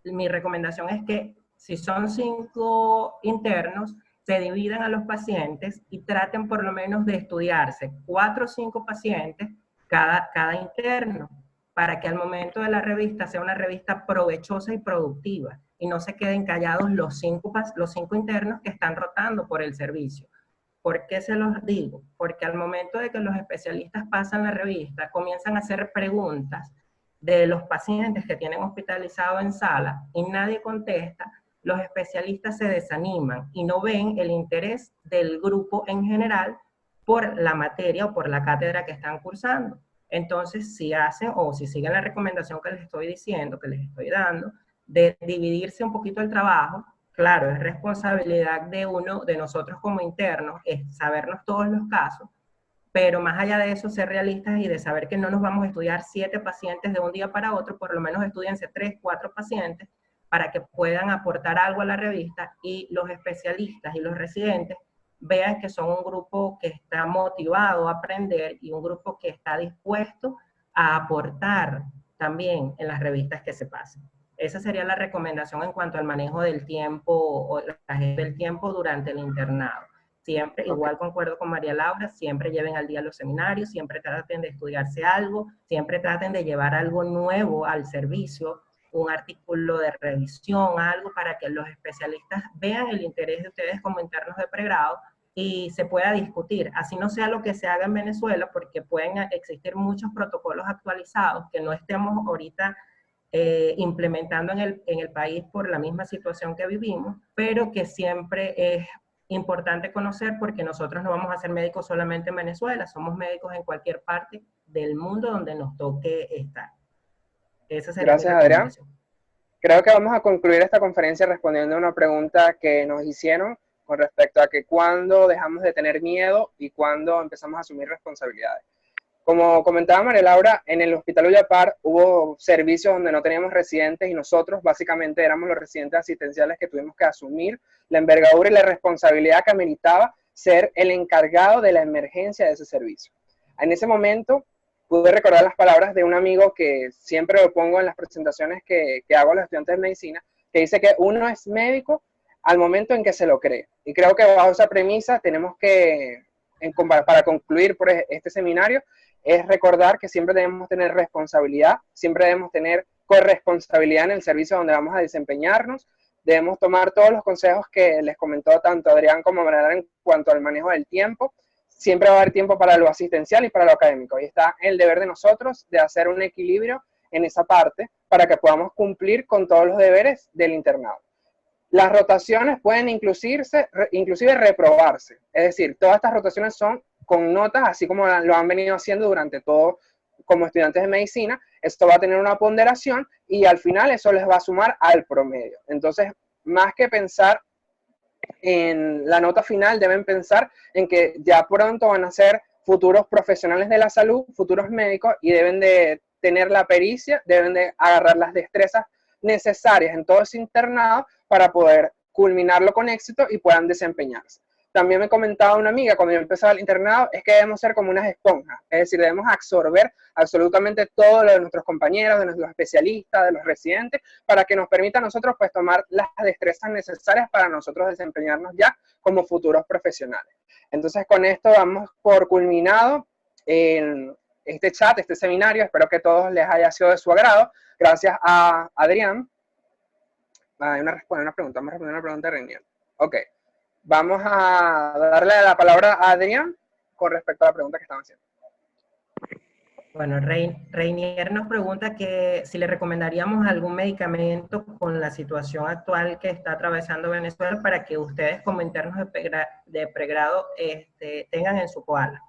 mi recomendación es que si son 5 internos, se dividan a los pacientes y traten por lo menos de estudiarse 4 o 5 pacientes cada interno, para que al momento de la revista sea una revista provechosa y productiva y no se queden callados los 5 internos que están rotando por el servicio. ¿Por qué se los digo? Porque al momento de que los especialistas pasan la revista, comienzan a hacer preguntas de los pacientes que tienen hospitalizado en sala y nadie contesta. Los especialistas se desaniman y no ven el interés del grupo en general por la materia o por la cátedra que están cursando. Entonces, si hacen o si siguen la recomendación que les estoy diciendo, que les estoy dando, de dividirse un poquito el trabajo, claro, es responsabilidad de nosotros como internos, es sabernos todos los casos, pero más allá de eso, ser realistas y de saber que no nos vamos a estudiar 7 pacientes de un día para otro, por lo menos estudiense 3, 4 pacientes, para que puedan aportar algo a la revista y los especialistas y los residentes vean que son un grupo que está motivado a aprender y un grupo que está dispuesto a aportar también en las revistas que se pasen. Esa sería la recomendación en cuanto al manejo del tiempo o la gestión del tiempo durante el internado. Siempre, igual concuerdo con María Laura, siempre lleven al día los seminarios, siempre traten de estudiarse algo, siempre traten de llevar algo nuevo al servicio, un artículo de revisión, algo para que los especialistas vean el interés de ustedes como internos de pregrado y se pueda discutir. Así no sea lo que se haga en Venezuela, porque pueden existir muchos protocolos actualizados que no estemos ahorita implementando en el país por la misma situación que vivimos, pero que siempre es importante conocer porque nosotros no vamos a ser médicos solamente en Venezuela, somos médicos en cualquier parte del mundo donde nos toque estar. Esa sería Gracias, Adrián. Creo que vamos a concluir esta conferencia respondiendo a una pregunta que nos hicieron con respecto a que cuándo dejamos de tener miedo y cuándo empezamos a asumir responsabilidades. Como comentaba María Laura, en el Hospital Ullapar hubo servicios donde no teníamos residentes y nosotros básicamente éramos los residentes asistenciales que tuvimos que asumir la envergadura y la responsabilidad que ameritaba ser el encargado de la emergencia de ese servicio. En ese momento pude recordar las palabras de un amigo que siempre lo pongo en las presentaciones que hago a los estudiantes de medicina, que dice que uno es médico al momento en que se lo cree. Y creo que bajo esa premisa tenemos que, para concluir por este seminario, es recordar que siempre debemos tener responsabilidad, siempre debemos tener corresponsabilidad en el servicio donde vamos a desempeñarnos, debemos tomar todos los consejos que les comentó tanto Adrián como María en cuanto al manejo del tiempo. Siempre va a haber tiempo para lo asistencial y para lo académico, y está el deber de nosotros de hacer un equilibrio en esa parte para que podamos cumplir con todos los deberes del internado. Las rotaciones pueden inclusive reprobarse, es decir, todas estas rotaciones son con notas, así como lo han venido haciendo durante todo como estudiantes de medicina. Esto va a tener una ponderación y al final eso les va a sumar al promedio. Entonces, más que pensar en la nota final deben pensar en que ya pronto van a ser futuros profesionales de la salud, futuros médicos, y deben de tener la pericia, deben de agarrar las destrezas necesarias en todo ese internado para poder culminarlo con éxito y puedan desempeñarse. También me comentaba una amiga cuando yo empezaba el internado, es que debemos ser como unas esponjas, es decir, debemos absorber absolutamente todo lo de nuestros compañeros, de nuestros especialistas, de los residentes, para que nos permita a nosotros pues tomar las destrezas necesarias para nosotros desempeñarnos ya como futuros profesionales. Entonces con esto damos por culminado en este chat, este seminario. Espero que a todos les haya sido de su agrado. Gracias a Adrián. Hay una pregunta, vamos a responder una pregunta de Reinier. Ok, vamos a darle la palabra a Adrián con respecto a la pregunta que estaban haciendo. Bueno, Reinier nos pregunta que si le recomendaríamos algún medicamento con la situación actual que está atravesando Venezuela para que ustedes como internos de pregrado tengan en su koala.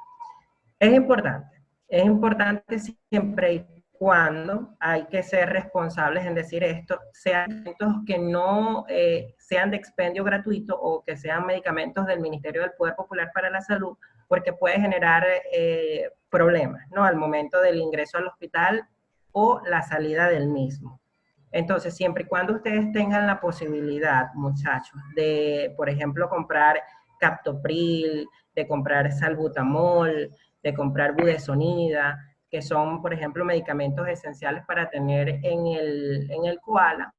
Es importante siempre y cuando hay que ser responsables en decir esto, sean medicamentos que no sean de expendio gratuito o que sean medicamentos del Ministerio del Poder Popular para la Salud, porque puede generar problemas, ¿no? Al momento del ingreso al hospital o la salida del mismo. Entonces, siempre y cuando ustedes tengan la posibilidad, muchachos, de, por ejemplo, comprar captopril, de comprar salbutamol, de comprar budesonida, que son, por ejemplo, medicamentos esenciales para tener en el koala,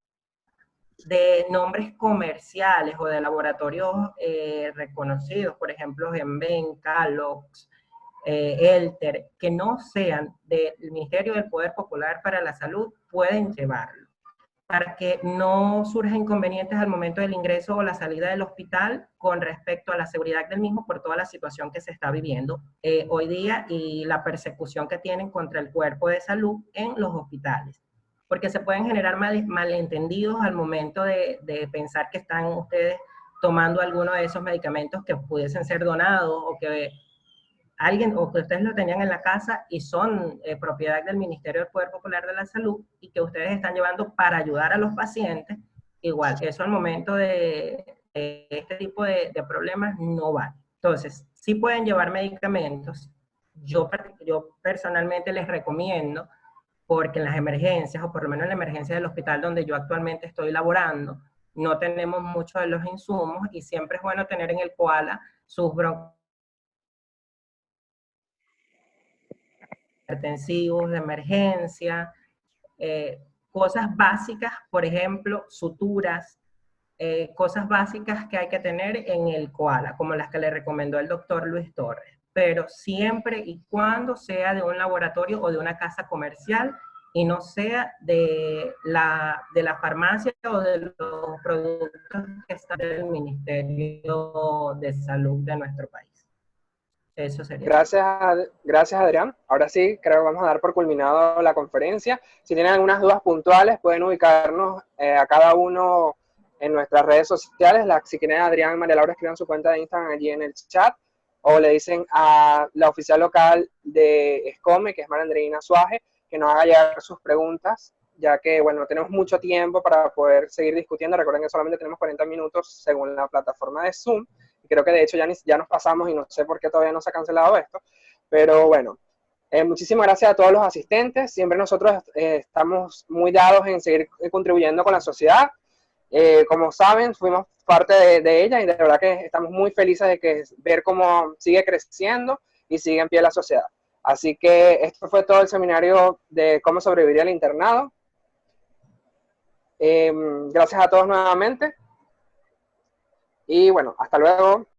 de nombres comerciales o de laboratorios reconocidos, por ejemplo, Genven, Calox, Elter, que no sean del Ministerio del Poder Popular para la Salud, pueden llevarlo, para que no surjan inconvenientes al momento del ingreso o la salida del hospital con respecto a la seguridad del mismo por toda la situación que se está viviendo hoy día y la persecución que tienen contra el cuerpo de salud en los hospitales. Porque se pueden generar malentendidos al momento de pensar que están ustedes tomando alguno de esos medicamentos que pudiesen ser donados o que alguien o que ustedes lo tenían en la casa y son propiedad del Ministerio del Poder Popular de la Salud y que ustedes están llevando para ayudar a los pacientes. Igual, eso al momento de este tipo de problemas no vale. Entonces, sí pueden llevar medicamentos. Yo personalmente les recomiendo, porque en las emergencias, o por lo menos en la emergencia del hospital donde yo actualmente estoy laborando, no tenemos muchos de los insumos y siempre es bueno tener en el koala sus hipertensivos de emergencia, cosas básicas, por ejemplo, suturas, cosas básicas que hay que tener en el koala, como las que le recomendó el doctor Luis Torres, pero siempre y cuando sea de un laboratorio o de una casa comercial y no sea de la farmacia o de los productos que están del Ministerio de Salud de nuestro país. Eso sería. Gracias Adrián. Ahora sí, creo que vamos a dar por culminado la conferencia. Si tienen algunas dudas puntuales, pueden ubicarnos a cada uno en nuestras redes sociales. Si quieren, Adrián y María Laura escriban su cuenta de Instagram allí en el chat, o le dicen a la oficial local de ESCOME, que es María Andreina Suaje, que nos haga llegar sus preguntas, ya que, bueno, no tenemos mucho tiempo para poder seguir discutiendo. Recuerden que solamente tenemos 40 minutos según la plataforma de Zoom. Creo que de hecho ya nos pasamos y no sé por qué todavía no se ha cancelado esto. Pero bueno, muchísimas gracias a todos los asistentes. Siempre nosotros estamos muy dados en seguir contribuyendo con la sociedad. Como saben, fuimos parte de ella y de verdad que estamos muy felices de ver cómo sigue creciendo y sigue en pie la sociedad. Así que esto fue todo el seminario de cómo sobrevivir al internado. Gracias a todos nuevamente. Y bueno, hasta luego.